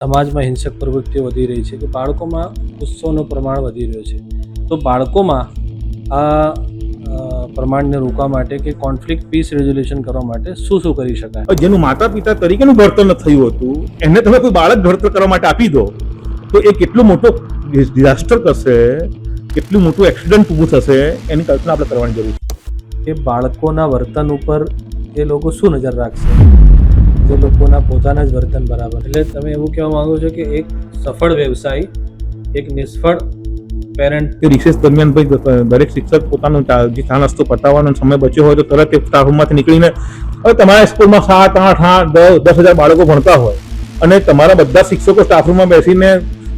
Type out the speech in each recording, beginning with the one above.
સમાજમાં હિંસક પ્રવૃત્તિઓ વધી રહી છે કે બાળકોમાં ગુસ્સોનું પ્રમાણ વધી રહ્યું છે. તો બાળકોમાં આ પ્રમાણને રોકવા માટે કે કોન્ફ્લિક્ટ પીસ રેઝોલ્યુશન કરવા માટે શું કરી શકાય? જેનું માતા પિતા તરીકેનું ઘડતર ન થયું હતું એને તમે કોઈ બાળક ઘડતર કરવા માટે આપી દો તો એ કેટલો મોટો ડિઝાસ્ટર કરશે, કેટલું મોટું એક્સિડન્ટ ઊભું થશે એની કલ્પના આપણે કરવાની જરૂર છે. કે બાળકોના વર્તન ઉપર એ લોકો શું નજર રાખશે? જે લોકોના પોતાના જ વર્તન બરાબર. એટલે તમે એવું કહેવા માંગો છો કે એક સફળ વ્યવસાયી એક નિષ્ફળ પેરેન્ટ. કે રિસેસ દરમિયાન ભાઈ દરેક શિક્ષક પોતાનો જે ચા નાસ્તો પતાવવાનો સમય બચ્યો હોય તો તરત એ સ્ટાફ રૂમમાંથી નીકળીને, હવે તમારા સ્કૂલમાં 7, 8, 10,000 બાળકો ભણતા હોય અને તમારા બધા શિક્ષકો સ્ટાફ રૂમમાં બેસીને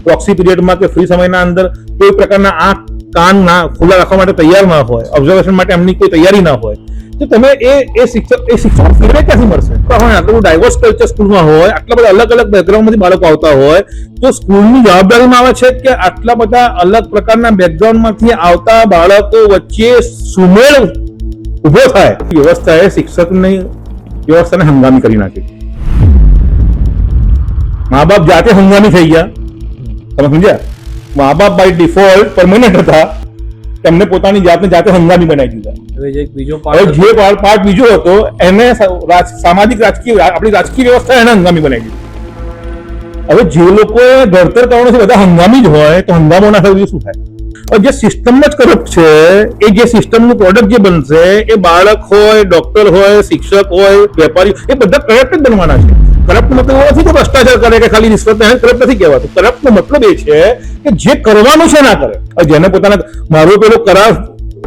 પ્રોક્સી પીરિયડમાં કે ફ્રી સમયના અંદર કોઈ પ્રકારના આંખ કાન ના ખુલ્લા રાખવા માટે તૈયાર ના હોય, ઓબ્ઝર્વેશન માટે એમની કોઈ તૈયારી ના હોય, તો તમે એ શિક્ષક ફીડબેક ક્યાંથી મળશે? આટલું ડાયવર્સ કલ્ચર સ્કૂલમાં હોય, આટલા બધા અલગ અલગ બેકગ્રાઉન્ડમાંથી બાળકો આવતા હોય તો સ્કૂલની જવાબદારીમાં આવે છે કે આટલા બધા અલગ પ્રકારના બેકગ્રાઉન્ડમાંથી આવતા બાળકો વચ્ચે સુમેળ ઉભો થાય. વ્યવસ્થાએ શિક્ષકની વ્યવસ્થાને હંગામી કરી નાખી. મા બાપ જાતે હંગામી થઈ ગયા. તમે સમજ્યા? મા બાપ બાય ડિફોલ્ટ પરમનન્ટ હતા, એમને પોતાની જાતે હંગામી બનાવી દીધા. હવે બીજો પાર્ટ બીજો હતો એને સામાજિક રાજકીય આપણી રાજકીય વ્યવસ્થા એને હંગામી બનાવી દીધી. હવે જે લોકો ઘડતર કરવાનું છે બધા હંગામી જ હોય તો હંગામો ના થાય શું થાય? જે સિસ્ટમ જ કરપ્ટ છે, એ જે સિસ્ટમનું પ્રોડક્ટ જે બનશે એ બાળક હોય, ડોક્ટર હોય, શિક્ષક હોય, વેપારી, એ બધા કરપ્ટ જ બનવાના છે. કરપ્ટ મતલબ એવો નથી કે ભ્રષ્ટાચાર કરે કે ખાલી રિશ્વત, કરપ્ટ નથી કહેવાતું. કરપ્ટ નો મતલબ એ છે કે જે કરવાનું છે ના કરે. જેને પોતાના મારો પેલો કરાર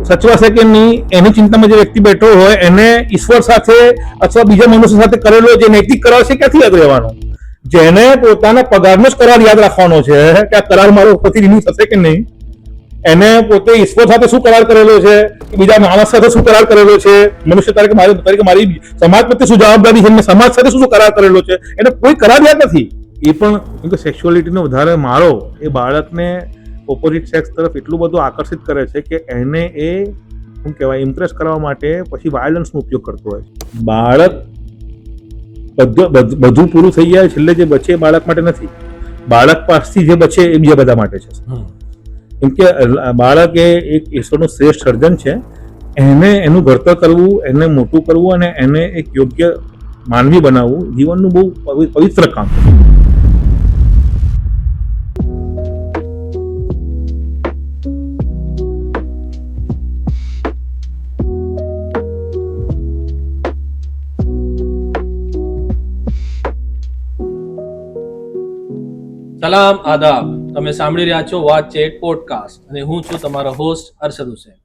સચવાશે કે નહીં એની ચિંતામાં જે વ્યક્તિ બેઠો હોય એને ઈશ્વર સાથે અથવા બીજા મનુષ્ય સાથે કરેલો જે નૈતિક કરાર છે ક્યાંથી યાદ રહેવાનો? જેને પોતાના પગારનો જ કરાર યાદ રાખવાનો છે કે આ કરાર મારો ઉપરથી રિન્યુ થશે કે નહીં, એને પોતે ઈશ્વર સાથે શું કરાર કરેલો છે, બીજા માણસ સાથે શું કરાર કરેલો છે, મનુષ્ય તરીકે મારી સમાજ પ્રત્યે શું જવાબદારી છે, સમાજ સાથે શું કરાર કરેલો છે, એને કોઈ કરાર યાદ નથી. એ પણ સેક્સ્યુઅલિટીનો વધારે મારો એ બાળકને ઓપોઝિટ સેક્સ તરફ એટલું બધું આકર્ષિત કરે છે કે એને એ શું કહેવાય ઇમ્પ્રેસ કરવા માટે પછી વાયોલન્સનો ઉપયોગ કરતો હોય. બાળક બધું પૂરું થઈ જાય છેલ્લે જે બચે એ બાળક માટે નથી, બાળક પાસથી જે બચે એ બીજા બધા માટે છે. કેમ કે બાળક એ એક ઈશ્વરનું શ્રેષ્ઠ સર્જન છે, એને એનું ઘડતર કરવું, એને મોટું કરવું અને એને એક યોગ્ય માનવી બનાવવું જીવનનું બહુ પવિત્ર કામ છે. સલામ, આદાબ. તમે સાંભળી રહ્યા છો વાતચેટ પોડકાસ્ટ અને હું છું તમારો હોસ્ટ અરશદ હુસૈન.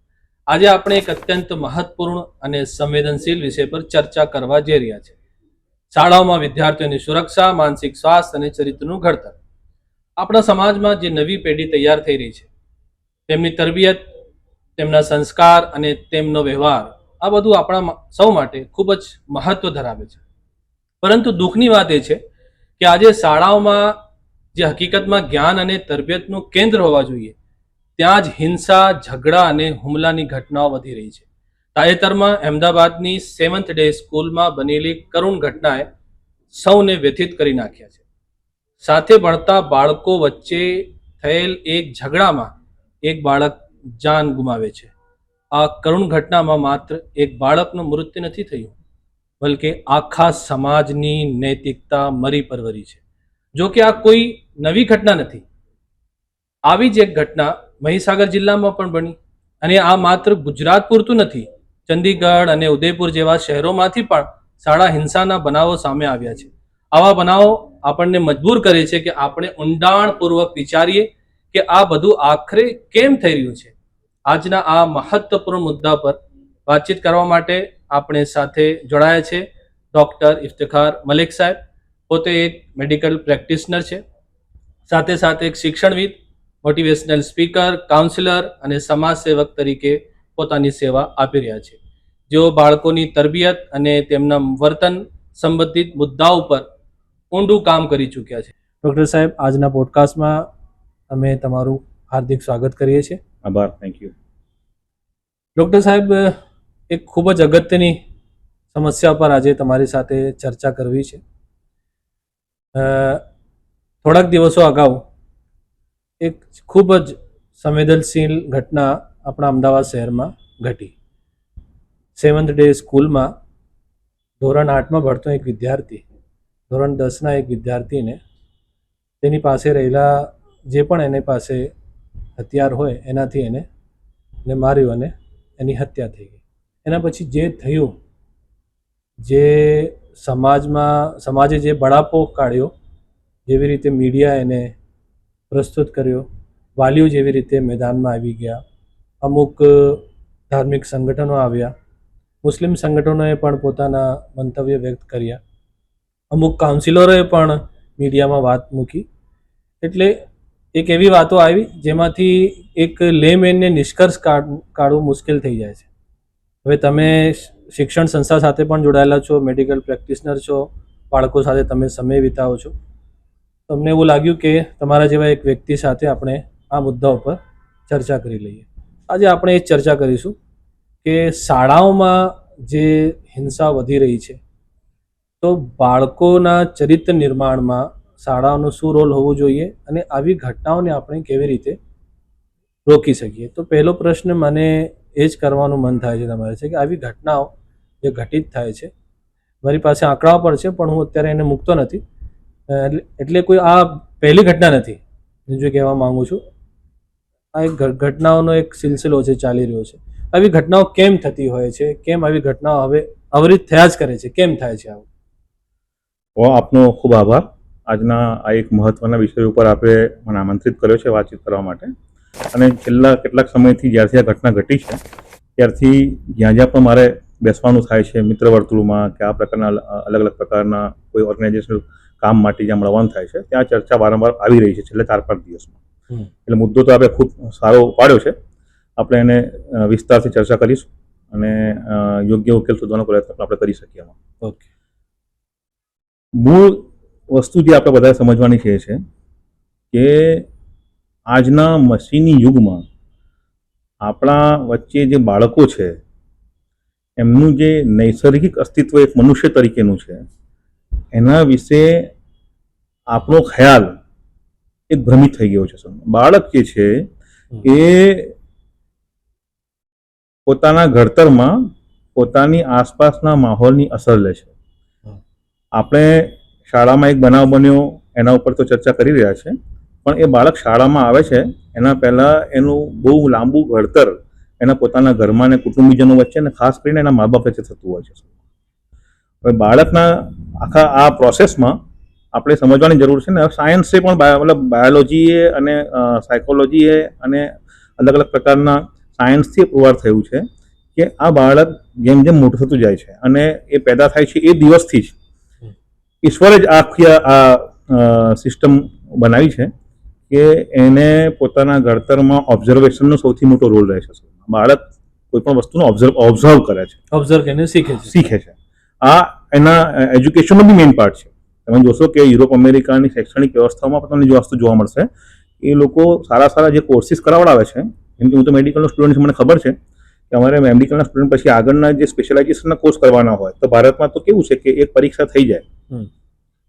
આજે આપણે એક અત્યંત મહત્વપૂર્ણ અને સંવેદનશીલ વિષય પર ચર્ચા કરવા જઈ રહ્યા છે. શાળાઓમાં વિદ્યાર્થીઓની સુરક્ષા, માનસિક સ્વાસ્થ્ય અને ચરિત્રનું ઘડતર. આપણા સમાજમાં જે નવી પેઢી તૈયાર થઈ રહી છે, તેમની તરબિયત, તેમના સંસ્કાર અને તેમનો વ્યવહાર, આ બધું આપણા સૌ માટે ખૂબ જ મહત્વ ધરાવે છે. પરંતુ દુઃખની વાત એ છે કે આજે શાળાઓમાં જે હકીકતમાં જ્ઞાન અને તરબિયતનું કેન્દ્ર હોવા જોઈએ ત્યાં જ હિંસા, ઝઘડા અને હુમલાની ઘટનાઓ વધી રહી છે. તાજેતરમાં અહેમદાબાદની 7th ડે સ્કૂલમાં બનેલી કરુણ ઘટનાએ સૌને વ્યથિત કરી નાખ્યા છે. સાથે ભણતા બાળકો વચ્ચે થયેલ એક ઝઘડામાં એક બાળક જાન ગુમાવે છે. આ કરુણ ઘટનામાં માત્ર એક બાળકનું મૃત્યુ નથી થયું, બલકે આખા સમાજની નૈતિકતા મરી પરવરી છે. જો કે આ કોઈ નવી ઘટના નથી. આવી જ એક ઘટના મહીસાગર જિલ્લામાં પણ બની અને આ માત્ર ગુજરાત પૂરતું નથી. ચંદીગઢ અને ઉદયપુર જેવા શહેરોમાંથી પણ શાળા હિંસાના બનાવો સામે આવ્યા છે. આવા બનાવો આપણને મજબૂર કરે છે કે આપણે ઊંડાણપૂર્વક વિચારીએ કે આ બધું આખરે કેમ થઈ રહ્યું છે. આજના આ મહત્વપૂર્ણ મુદ્દા પર વાતચીત કરવા માટે આપણે સાથે જોડાયા છે ડૉક્ટર ઇફ્તિખાર મલિક સાહેબ. પોતે એક મેડિકલ પ્રેક્ટિશનર છે, સાથે સાથે એક શિક્ષણવિદ, મોટિવેશનલ સ્પીકર, કાઉન્સિલર અને સમાજ સેવક તરીકે પોતાની સેવા આપી રહ્યા છે. જેઓ બાળકોની તરબિયત અને તેમના વર્તન સંબંધિત મુદ્દાઓ પર ઊંડું કામ કરી ચૂક્યા છે. ડૉક્ટર સાહેબ, આજના પોડકાસ્ટમાં અમે તમારું હાર્દિક સ્વાગત કરીએ છીએ. આભાર. Thank you. ડૉક્ટર સાહેબ, એક ખૂબ જ અગત્યની સમસ્યા પર આજે તમારી સાથે ચર્ચા કરવી છે. થોડાક દિવસો અગાઉ એક ખૂબ જ સંવેદનશીલ ઘટના આપણા અમદાવાદ શહેરમાં ઘટી. 7th ડે સ્કૂલમાં ધોરણ 8માં ભણતો એક વિદ્યાર્થી, ધોરણ 10ના એક વિદ્યાર્થીને તેની પાસે રહેલા જે પણ એની પાસે હથિયાર હોય એનાથી એને માર્યું અને એની હત્યા થઈ ગઈ. એના પછી જે થયું, જે સમાજે જે બળાપો કાઢ્યો, જેવી રીતે મીડિયા એને પ્રસ્તુત કર્યો, વાલીઓ જેવી રીતે મેદાનમાં આવી ગયા, અમુક ધાર્મિક સંગઠનો આવ્યા, મુસ્લિમ સંગઠનોએ પણ પોતાના મંતવ્ય વ્યક્ત કર્યા, અમુક કાઉન્સિલરોએ પણ મીડિયામાં વાત મૂકી. એટલે એક એવી વાતો આવી જેમાંથી એક લેમેનને નિષ્કર્ષ કાઢવું મુશ્કેલ થઈ જાય છે. હવે તમે શિક્ષણ સંસ્થા સાથે પણ જોડાયેલા છો, મેડિકલ પ્રેક્ટિશનર છો, બાળકો સાથે તમે સમય વિતાવો છો. તમને એવું લાગ્યું કે તમારા જેવા એક વ્યક્તિ સાથે આપણે આ મુદ્દા ઉપર ચર્ચા કરી લઈએ. આજે આપણે એ ચર્ચા કરીશું કે શાળાઓમાં જે હિંસા વધી રહી છે, તો બાળકોના ચરિત્ર નિર્માણમાં શાળાઓનો શું રોલ હોવો જોઈએ અને આવી ઘટનાઓને આપણે કેવી રીતે રોકી શકીએ. તો પહેલો પ્રશ્ન મને એ જ કરવાનું મન થાય છે તમારે છે કે આવી ઘટનાઓ જે ઘટિત થાય છે, મારી પાસે આંકડાઓ પણ છે પણ હું અત્યારે એને મૂકતો નથી, એટલે કોઈ આ પહેલી ઘટના નથી. હું જે કહેવા માગું છું, આ એક ઘટનાઓનો એક સિલસિલો છે, ચાલી રહ્યો છે. આવી ઘટનાઓ કેમ થતી હોય છે, કેમ આવી ઘટનાઓ હવે અવરિત થયા જ કરે છે, કેમ થાય છે આવું? આપનો ખૂબ આભાર. આજના આ એક મહત્વના વિષય ઉપર આપણે મને આમંત્રિત કર્યો છે વાતચીત કરવા માટે. અને છેલ્લા કેટલાક સમયથી જ્યારથી આ ઘટના ઘટી છે ત્યારથી જ્યાં જ્યાં પણ મારે બેસવાનું થાય છે, મિત્ર વર્તુળમાં કે આ પ્રકારના અલગ અલગ પ્રકારના કોઈ ઓર્ગેનાઇઝેશનલ કામ માટે જ્યાં મળવાનું થાય છે, ત્યાં ચર્ચા વારંવાર આવી રહી છે છેલ્લા 4-5 દિવસમાં. એટલે મુદ્દો તો આપણે ખૂબ સારો ઉપાડ્યો છે. આપણે એને વિસ્તારથી ચર્ચા કરીશું અને યોગ્ય ઉકેલ શોધવાનો પ્રયત્ન આપણે કરી શકીએ. ઓકે. મૂળ વસ્તુ જે આપણે બધા સમજવાની છે કે આજના મશીની યુગમાં આપણા વચ્ચે જે બાળકો છે એમનું જે નૈસર્ગિક અસ્તિત્વ એક મનુષ્ય તરીકેનું છે, એના વિશે આપણો ખ્યાલ એક ભ્રમિત થઈ ગયો છે. બાળક જે છે એ પોતાના ઘડતરમાં પોતાની આસપાસના માહોલની અસર લે છે. આપણે શાળામાં એક બનાવ બન્યો એના ઉપર તો ચર્ચા કરી રહ્યા છે, પણ એ બાળક શાળામાં આવે છે એના પહેલાં એનું બહુ લાંબુ ઘડતર એના પોતાના ઘરમાં ને કુટુંબીજનો વચ્ચે અને ખાસ કરીને એના મા બાપ વચ્ચે થતું હોય છે. હવે બાળકના આખા આ પ્રોસેસમાં આપણે સમજવાની જરૂર છે ને. સાયન્સે પણ મતલબ બાયોલોજીએ અને સાયકોલોજીએ અને અલગ અલગ પ્રકારના સાયન્સથી પુરવાર થયું છે કે આ બાળક જેમ જેમ મોટું થતું જાય છે અને એ પેદા થાય છે એ દિવસથી જ ઈશ્વરે જ આખી આ સિસ્ટમ બનાવી છે કે એને પોતાના ઘડતરમાં ઓબ્ઝર્વેશનનો સૌથી મોટો રોલ રહે છે. બાળક કોઈ પણ વસ્તુનો ઓબ્ઝર્વ કરે છે, ઓબ્ઝર્વ કરીને શીખે છે. આ એના એજ્યુકેશનનો બી મેઇન પાર્ટ છે. તમે જોશો કે યુરોપ અમેરિકાની શૈક્ષણિક વ્યવસ્થામાં પણ તમને જે વસ્તુ જોવા મળશે, એ લોકો સારા જે કોર્સિસ કરાવડાવે છે. જેમ કે હું તો મેડિકલનો સ્ટુડન્ટ છું, મને ખબર છે કે અમારે મેડિકલના સ્ટુડન્ટ પછી આગળના જે સ્પેશિયલાઇઝેશનના કોર્સ કરવાના હોય તો ભારતમાં તો કેવું છે કે એક પરીક્ષા થઈ જાય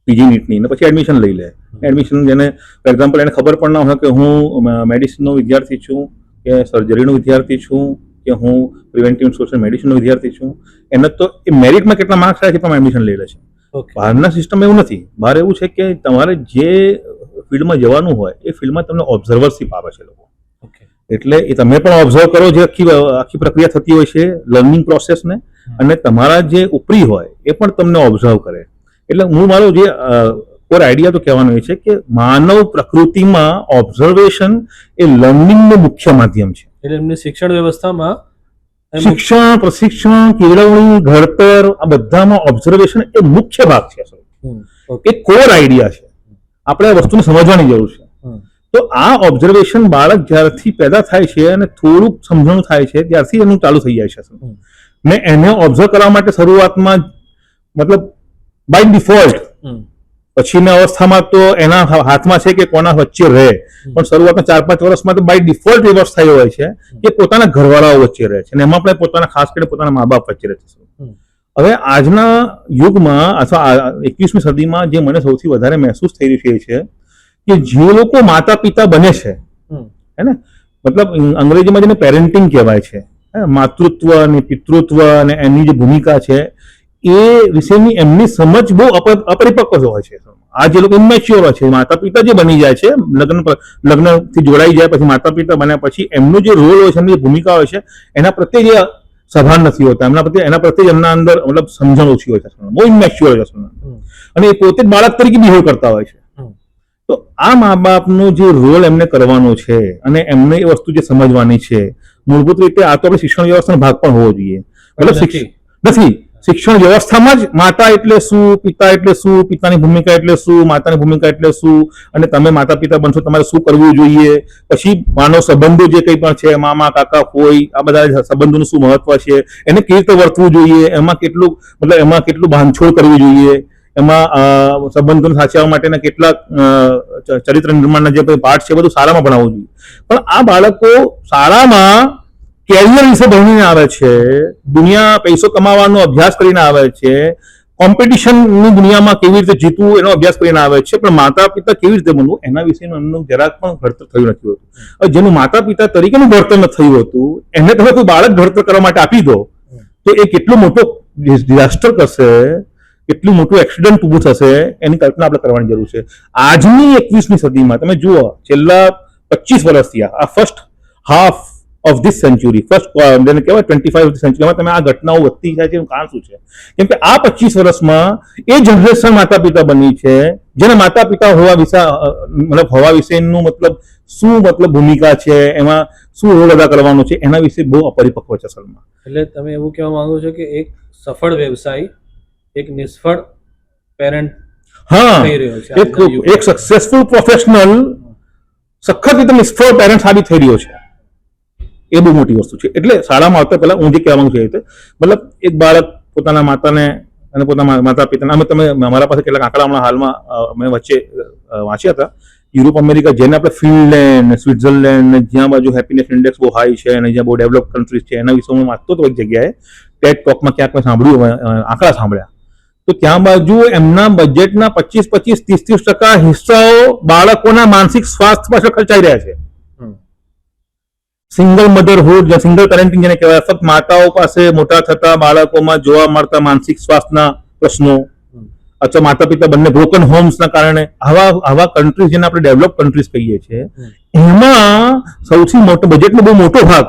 પીજી નીટની, ને પછી એડમિશન લઈ લે. એડમિશન જેને ફોર એક્ઝામ્પલ એને ખબર પણ ના હોય કે હું મેડિસિનનો વિદ્યાર્થી છું કે સર્જરીનો વિદ્યાર્થી છું કે હું પ્રિવેન્ટિવ સોશિયલ મેડિસિનનો વિદ્યાર્થી છું, એને તો એ મેરિટમાં કેટલા માર્ક્સ આવે છે પણ એડમિશન લઈ લે છે. બહારના સિસ્ટમ એવું નથી. બહાર એવું છે કે તમારે જે ફિલ્ડમાં જવાનું હોય એ ફિલ્ડમાં તમને ઓબ્ઝર્વરશીપ આપે છે લોકો. એટલે એ તમે પણ ઓબ્ઝર્વ કરો જે આખી પ્રક્રિયા થતી હોય છે લર્નિંગ પ્રોસેસને, અને તમારા જે ઉપરી હોય એ પણ તમને ઓબ્ઝર્વ કરે. એટલે હું મારો જે કોર આઈડિયા તો કહેવાનો એ છે કે માનવ પ્રકૃતિમાં ઓબ્ઝર્વેશન એ લર્નિંગનું મુખ્ય માધ્યમ છે. એટલે એમની શિક્ષણ વ્યવસ્થામાં શિક્ષણ, પ્રશિક્ષણ, કેળવણી, ઘડતર આ બધામાં ઓબ્ઝર્વેશન એ મુખ્ય ભાગ છે. એક કોર આઈડિયા છે. આપણે આ વસ્તુને સમજવાની જરૂર છે. તો આ ઓબ્ઝર્વેશન બાળક જ્યારથી પેદા થાય છે અને થોડુંક સમજણ થાય છે ત્યારથી એનું ચાલુ થઈ જાય છે. ને એને ઓબ્ઝર્વ કરવા માટે શરૂઆતમાં મતલબ બાય ડિફોલ્ટ, પછીના અવસ્થામાં તો એના હાથમાં છે કે કોના વચ્ચે રહે, પણ શરૂઆતના 4-5 વર્ષમાં તો બાય ડિફોલ્ટ એ વસ્તુ થઈ હોય છે કે પોતાના ઘરવાળાઓ વચ્ચે રહે છે અને એમાં પણ પોતાના ખાસ કરીને પોતાના મા બાપ વચ્ચે રહે છે. હવે આજના યુગમાં અથવા 21મી સદીમાં જે મને સૌથી વધારે મહેસૂસ થઈ રહ્યું છે કે જે લોકો માતા પિતા બને છે, હમ. હે ને, મતલબ અંગ્રેજીમાં જેને પેરેન્ટિંગ કહેવાય છે, માતૃત્વ અને પિતૃત્વ અને એની જે ભૂમિકા છે એ વિશેની એમની સમજ બહુ અપરિપક્વ હોય છે. આ જે લોકો ઇમેચ્યોર હોય છે, માતા પિતા જે બની જાય છે, લગ્નથી જોડાઈ જાય પછી માતા પિતા બન્યા પછી એમનો જે રોલ હોય છે, એમની જે ભૂમિકા હોય છે એના પ્રત્યે જે સભાન નથી હોતા, એના પ્રત્યે એમના અંદર મતલબ સમજણ ઓછી હોય છે, બહુ ઇમેચ્યોર હોય છે અને એ પોતે બાળક તરીકે બિહેવ કરતા હોય છે. તો આ મા બાપનો જે રોલ એમને કરવાનો છે અને એમને એ વસ્તુ જે સમજવાની છે, મૂળભૂત રીતે આ તો આપણે શિક્ષણ વ્યવસ્થાનો ભાગ પણ હોવો જોઈએ. મતલબ નથી, શિક્ષણ વ્યવસ્થામાં જ માતા એટલે શું, પિતા એટલે શું, પિતાની ભૂમિકા એટલે શું, માતાની ભૂમિકા એટલે શું, અને તમે માતા પિતા બનશો તમારે શું કરવું જોઈએ, પછી માનવ સંબંધો જે કંઈ પણ છે, મામા કાકા ફોઈ, આ બધા સંબંધોનું શું મહત્વ છે, એને કેવી રીતે વર્તવું જોઈએ, એમાં કેટલું બાંધછોડ કરવી જોઈએ, એમાં સંબંધોને સાચવવા માટેના કેટલાક ચરિત્ર નિર્માણના જે પાઠ છે બધું શાળામાં ભણાવવું જોઈએ. પણ આ બાળકો શાળામાં કેરિયર વિશે ભણીને આવે છે, દુનિયા પૈસો કમાવાનો અભ્યાસ કરીને આવે છે, કોમ્પિટિશનની દુનિયામાં કેવી રીતે જીતવું એનો અભ્યાસ કરીને આવે છે, પણ માતા પિતા કેવી રીતે બનવું એના વિશેનું એમનું જરાક પણ ઘડતર થયું નથી હોતું. જેનું માતા પિતા તરીકેનું ઘડતર નથી થયું હતું એને તમે કોઈ બાળક ઘડતર કરવા માટે આપી દો તો એ કેટલો મોટો ડિઝાસ્ટર કરશે, કેટલું મોટું એક્સિડન્ટ ઊભું થશે એની કલ્પના આપણે કરવાની જરૂર છે. આજની 21મી સદીમાં તમે જુઓ, છેલ્લા 25 વર્ષથી આ first half of this century, જેને કહેવાય 25 ઓફ ધી સેન્ચુરીમાં તમે આ ઘટનાઓ વધતી જાય છે એનું કારણ શું છે? કેમ કે આ 25 વર્ષમાં એ જનરેશન માતા પિતા બની છે જેના માતા પિતા હોવા વિશેનું શું ભૂમિકા છે, એમાં શું રોલ અદા કરવાનો છે એના વિશે બહુ અપરિપક્વ છે અસલમાં. એટલે તમે એવું કહેવા માંગો છો કે એક સફળ વ્યવસાયી એક નિષ્ફળ પેરેન્ટ થઈ રહ્યો છે, એક સક્સેસફુલ પ્રોફેશનલ સખત રીતે નિષ્ફળ પેરેન્ટ સાબિત થઈ રહ્યો છે. એ બહુ મોટી વસ્તુ છે. એટલે શાળામાં આવતા પહેલા હું જે કહેવા માંગુ છું મતલબ એક બાળક પોતાના માતાને અને પોતાના માતા પિતાને તમે મારા પાસે કેટલાક આંકડા હમણાં હાલમાં મેં વચ્ચે વાંચ્યા હતા. યુરોપ અમેરિકા જેને આપણે ફિનલેન્ડ, સ્વિટ્ઝરલેન્ડ, જ્યાં બાજુ હેપીનેસ ઇન્ડેક્સ બહુ હાઈ છે અને જ્યાં બહુ ડેવલપ કન્ટ્રીઝ છે એના વિશે હું વાંચતો હતો એક જગ્યાએ ટેડ ટોકમાં ક્યાંક મેં સાંભળ્યું, આંકડા સાંભળ્યા તો ત્યાં બાજુ એમના બજેટના 25-30% હિસ્સાઓ બાળકોના માનસિક સ્વાસ્થ્ય પાછળ ખર્ચાઈ રહ્યા છે. સિંગલ મધરહુડ, સિંગલ પેરેન્ટિંગ જેને કહેવાય, ફક્ત માતાઓ પાસે મોટા થતા બાળકોમાં જોવા મળતા માનસિક સ્વાસ્થ્યના પ્રશ્નો અથવા માતા પિતા બંને બ્રોકન હોમ્સના કારણે આવા કન્ટ્રીઝ જેને આપણે ડેવલપ કન્ટ્રીઝ કહીએ છીએ એમાં સૌથી મોટો બજેટનો બહુ મોટો ભાગ,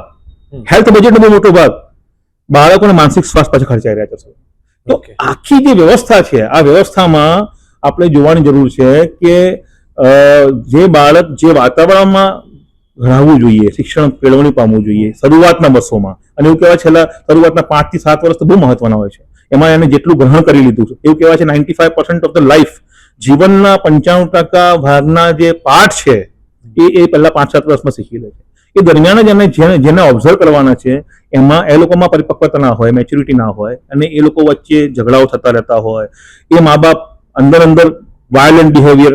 હેલ્થ બજેટનો બહુ મોટો ભાગ બાળકોને માનસિક સ્વાસ્થ્ય પાછળ ખર્ચાઈ રહ્યા છે. તો આખી જે વ્યવસ્થા છે આ વ્યવસ્થામાં આપણે જોવાની જરૂર છે કે જે બાળક જે વાતાવરણમાં ભણાવવું જોઈએ, શિક્ષણ કેળવણી પામવું જોઈએ શરૂઆતના વર્ષોમાં, અને એવું કહેવાય છેલ્લા શરૂઆતના 5 થી 7 વર્ષ તો બહુ મહત્વના હોય છે. એમાં એને જેટલું ગ્રહણ કરી લીધું છે એવું કહેવાય છે 95% ઓફ ધ લાઈફ, જીવનના 95% ભાગના જે પાઠ છે એ પહેલા 5-7 વર્ષમાં શીખી લે છે. એ દરમિયાન જ જેને ઓબ્ઝર્વ કરવાના છે એમાં એ લોકોમાં પરિપક્વતા ના હોય, મેચ્યુરિટી ના હોય અને એ લોકો વચ્ચે ઝઘડાઓ થતા રહેતા હોય, એ મા બાપ અંદર વાયોલન્ટ બિહેવિયર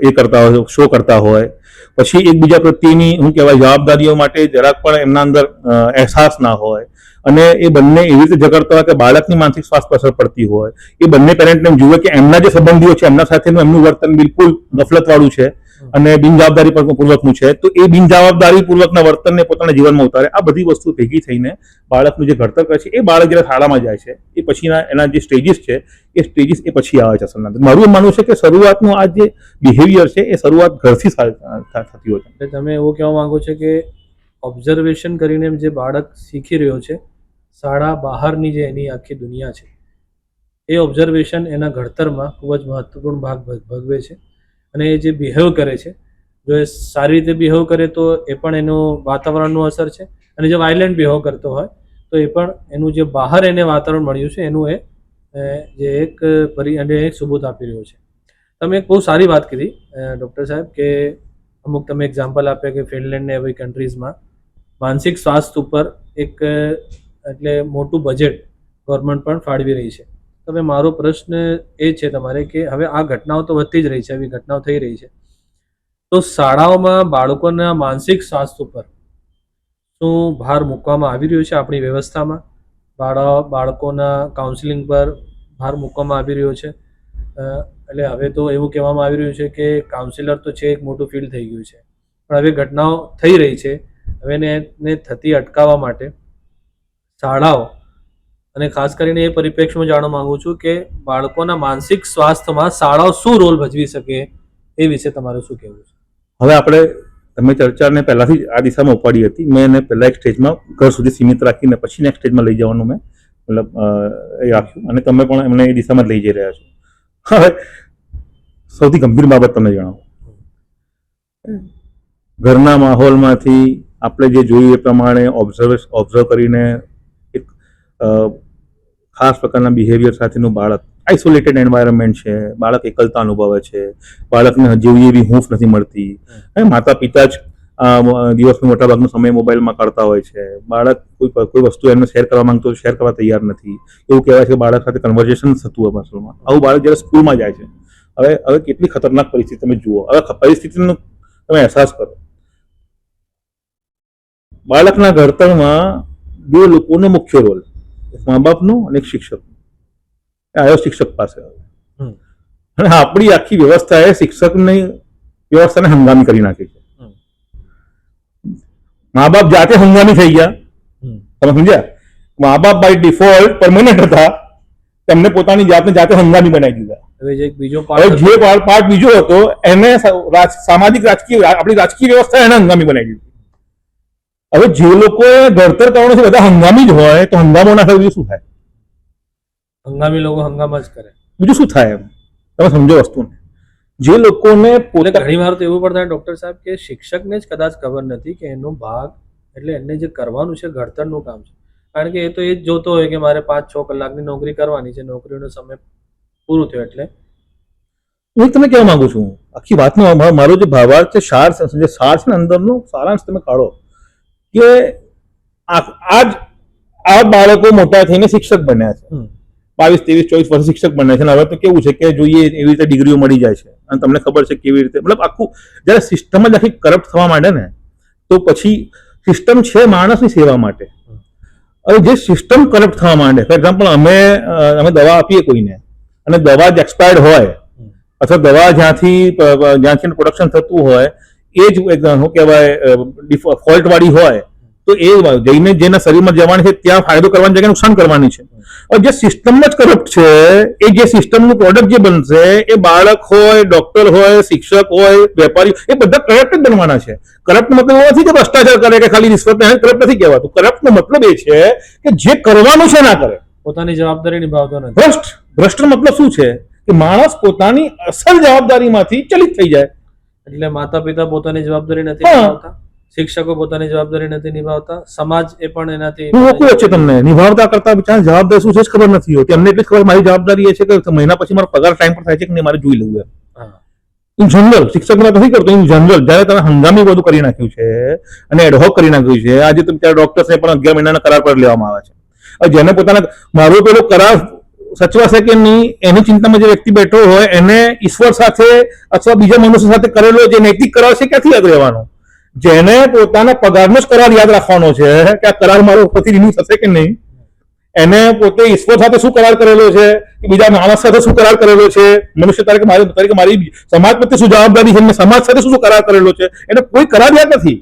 એ કરતા હોય, શો કરતા હોય, પછી એકબીજા પ્રત્યેની શું કહેવાય જવાબદારીઓ માટે જરાક પણ એમના અંદર અહેસાસ ના હોય અને એ બંને એવી રીતે ઝઘડતા હોય કે બાળકની માનસિક સ્વાસ્થ્ય અસર પડતી હોય. એ બંને પેરેન્ટને જુએ કે એમના જે સંબંધીઓ છે એમના સાથેનું એમનું વર્તન બિલકુલ ગફલતવાળું છે અને બિનજવાબદારી પૂર્વકનું છે, તો એ બિનજવાબદારી પૂર્વકના વર્તનને પોતાના જીવનમાં ઉતારે. આ બધી વસ્તુ ભેગી થઈને બાળકનું જે ઘડતર કરે છે એ બાળક જ્યારે શાળામાં જાય છે એ પછીના એના જે સ્ટેજીસ છે એ સ્ટેજીસ એ પછી આવે છે. અસલમાં મારું માનવું છે કે શરૂઆતનું આ જે બિહેવિયર છે એ શરૂઆત ઘરથી થતી હોય છે. તમે એવું કહેવા માંગો છો કે ઓબ્ઝર્વેશન કરીને જે બાળક શીખી રહ્યો છે, શાળા બહારની જે એની આખી દુનિયા છે એ ઓબ્ઝર્વેશન એના ઘડતરમાં ખૂબ જ મહત્વપૂર્ણ ભાગ ભજવે છે. અને એ જે બિહેવ કરે છે, જો એ સારી રીતે બિહેવ કરે તો એ પણ એનું વાતાવરણનું અસર છે, અને જે વાયલન્ટ બિહેવ કરતો હોય તો એ પણ એનું જે બહાર એને વાતાવરણ મળ્યું છે એનું જે એક સુબોધ આપી રહ્યો છે. તમે એક બહુ સારી વાત કીધી ડૉક્ટર સાહેબ કે અમુક તમે એક્ઝામ્પલ આપ્યા કે ફિનલેન્ડ ને એવી કન્ટ્રીઝમાં માનસિક સ્વાસ્થ્ય ઉપર એટલે મોટું બજેટ ગવર્મેન્ટ પણ ફાળવી રહી છે. હવે મારો પ્રશ્ન એ છે તમારે કે હવે આ ઘટનાઓ તો વધતી જ રહી છે, આવી ઘટનાઓ થઈ રહી છે, તો શાળાઓમાં બાળકોના માનસિક સ્વાસ્થ્ય ઉપર શું ભાર મૂકવામાં આવી રહ્યો છે? આપણી વ્યવસ્થામાં બાળકોના કાઉન્સિલિંગ પર ભાર મૂકવામાં આવી રહ્યો છે? એટલે હવે તો એવું કહેવામાં આવી રહ્યું છે કે કાઉન્સિલર તો છે એક મોટું ફિલ્ડ થઈ ગયું છે, પણ હવે ઘટનાઓ થઈ રહી છે. હવે એને થતી અટકાવવા માટે શાળાઓ અને ખાસ કરીને એ પરિપ્રેક્ષમાં જાણવા માંગુ છું કે બાળકોના માનસિક સ્વાસ્થ્યમાં શાળાઓ શું રોલ ભજવી શકે એ વિશે તમારું શું કહેવું છે? હવે આપણે તમે ચર્ચાને પહેલાથી જ આ દિશામાં ઉપાડી હતી. મેં એને પહેલા એક સ્ટેજમાં ઘર સુધી સીમિત રાખીને પછી નેક્સ્ટ સ્ટેજમાં લઈ જવાનું મેં મતલબ એ રાખ્યું, અને તમે પણ એમને એ દિશામાં જ લઈ જઈ રહ્યા છો. હવે સૌથી ગંભીર બાબત તમને જણાવું. ઘરના માહોલમાંથી આપણે જે જોયું એ પ્રમાણે ઓબ્ઝર્વ કરીને એક ખાસ પ્રકારના બિહેવિયર સાથેનું બાળક, આઇસોલેટેડ એન્વાયરમેન્ટ છે, બાળક એકલતા અનુભવે છે, બાળકને જેવી એવી હૂંફ નથી મળતી, માતા પિતા જ દિવસનો મોટાભાગનો સમય મોબાઈલમાં કાઢતા હોય છે, બાળક કોઈ વસ્તુ એમને શેર કરવા માંગતો હોય શેર કરવા તૈયાર નથી, એવું કહેવાય છે કે બાળક સાથે કન્વર્ઝેશન થતું હોય ભાષણમાં. આવું બાળક જ્યારે સ્કૂલમાં જાય છે, હવે કેટલી ખતરનાક પરિસ્થિતિ તમે જુઓ. હવે પરિસ્થિતિનો તમે અહેસાસ કરો. બાળકના ઘડતરમાં બે લોકોનો મુખ્ય રોલ, મા બાપનો અને એક શિક્ષકનો. આવ્યો શિક્ષક પાસે, અને આપણી આખી વ્યવસ્થાએ શિક્ષકની વ્યવસ્થાને હંગામી કરી નાખી છે. મા બાપ જાતે હંગામી થઈ ગયા, તમે સમજ્યા? મા બાપ બાય ડિફોલ્ટ પરમનન્ટ હતા, તેમને પોતાની જાતને જાતે હંગામી બનાવી દીધા. હવે જે બીજો જે પાર્ટ બીજો હતો એને સામાજિક રાજકીય આપણી રાજકીય વ્યવસ્થા એને હંગામી બનાવી દીધી. હવે જે લોકોએ ઘડતર કરવાનું છે બધા હંગામી જ હોય તો હંગામો ના થાય બીજું શું થાય? હંગામી લોકો હંગામા જ કરે, બીજું શું થાય? એમ તમે સમજો વસ્તુને. જે લોકોને ઘણી વાર તો એવું પણ થાય ડોક્ટર સાહેબ કે શિક્ષકને જ કદાચ ખબર નથી કે એનો ભાગ એટલે એને જે કરવાનું છે ઘડતરનું કામ છે, કારણ કે એ તો એ જ જોતો હોય કે મારે 5-6 કલાકની નોકરી કરવાની છે, નોકરીનો સમય પૂરો થયો એટલે હું તમે કહેવા માંગુ છું. આખી વાતનો મારો જે ભાવાર્થ છે, સાર છે ને અંદરનો સારાંશ તમે કાઢો કે આ બાળકો મોટા થઈને શિક્ષક બન્યા છે, 22-23-24 વર્ષ શિક્ષક બન્યા છે, અને હવે તો કેવું છે કે જોઈએ એવી રીતે ડિગ્રીઓ મળી જાય છે, અને તમને ખબર છે કેવી રીતે મતલબ આખું જયારે સિસ્ટમ જ આખી કરપ્ટ થવા માંડે ને તો પછી સિસ્ટમ છે માણસની સેવા માટે. હવે જે સિસ્ટમ કરપ્ટ થવા માંડે, ફોર એક્ઝામ્પલ અમે દવા આપીએ કોઈને અને દવા જ એક્સપાયર્ડ હોય અથવા દવા જ્યાંથી પ્રોડક્શન થતું હોય એ જ શું કહેવાય ફોલ્ટ વાળી હોય તો એ જઈને જેના શરીરમાં જવાની છે ત્યાં ફાયદો કરવાની જગ્યાએ નુકસાન કરવાની છે. હવે જે સિસ્ટમ જ કરપ્ટ છે, એ જે સિસ્ટમનું પ્રોડક્ટ જે બનશે એ બાળક હોય, ડોક્ટર હોય, શિક્ષક હોય, વેપારી, એ બધા કરપ્ટ જ બનવાના છે. કરપ્ટ મતલબ એવો નથી કે ભ્રષ્ટાચાર કરે કે ખાલી રિશ્વત કરપ્ટ નથી કહેવાતું. કરપ્ટનો મતલબ એ છે કે જે કરવાનું છે ના કરે, પોતાની જવાબદારી નિભાવતો નથી. ભ્રષ્ટ મતલબ શું છે કે માણસ પોતાની અસલ જવાબદારીમાંથી ચલિત થઈ જાય. એટલે માતા પિતા પોતાની જવાબદારી નથી નિભાવતા, શિક્ષકો પોતાની જવાબદારી નથી નિભાવતા, સમાજ એ પણ એનાથી છે તમને નિભાવતા કરતા બિચારા જવાબદારી શું છે જ ખબર નથી હોતી. એમને એટલી ખબર મારી જવાબદારી એ છે કે મહિના પછી મારો પગાર ટાઈમ પર થાય છે કે નહીં મારે જોઈ લેવું એમ. ઇન જનરલ શિક્ષક નથી કરતો. ઇન જનરલ જયારે તમે હંગામી બધું કરી નાખ્યું છે અને એડહોક કરી નાખ્યું છે, આજે તો બિચારા ડોક્ટર્સને પણ 11 મહિનાના કરાર પર લેવામાં આવે છે. જેને પોતાના મારો પેલો કરાર સચવાશે કે નહીં એની ચિંતામાં જે વ્યક્તિ બેઠો હોય એને ઈશ્વર સાથે અથવા બીજા મનુષ્ય સાથે કરેલો જે નૈતિક કરાર છે ક્યાંથી યાદ રહેવાનો? જેને પોતાના પગારનો જ કરાર યાદ રાખવાનો છે કે આ કરાર મારો પછી રિન્યુ થશે કે નહીં, એને પોતે ઈશ્વર સાથે શું કરાર કરેલો છે કે બીજા માણસ સાથે શું કરાર કરેલો છે, મનુષ્ય તરીકે મારી સમાજ પ્રત્યે શું જવાબદારી છે, સમાજ સાથે શું કરાર કરેલો છે, એને કોઈ કરાર યાદ નથી.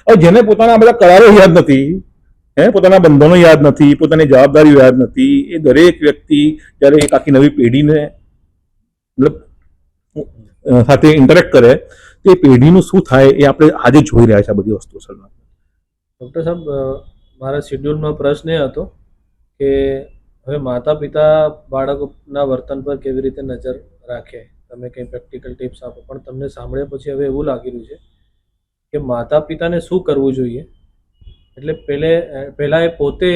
હવે જેને પોતાના બધા કરારો યાદ નથી, પોતાના બંધનો યાદ નથી, પોતાની જવાબદારીઓ યાદ નથી, એ દરેક વ્યક્તિ જ્યારે એક આખી નવી પેઢીને મતલબ સાથે ઇન્ટરેક્ટ કરે તો એ પેઢીનું શું થાય એ આપણે આજે જોઈ રહ્યા છે આ બધી વસ્તુ. અસલમાં ડૉક્ટર સાહેબ, મારા શેડ્યુલનો પ્રશ્ન એ હતો કે હવે માતા પિતા બાળકોના વર્તન પર કેવી રીતે નજર રાખે, તમે કંઈ પ્રેક્ટિકલ ટિપ્સ આપો. પણ તમને સાંભળ્યા પછી હવે એવું લાગી રહ્યું છે કે માતા પિતાને શું કરવું જોઈએ, એટલે પહેલાં એ પોતે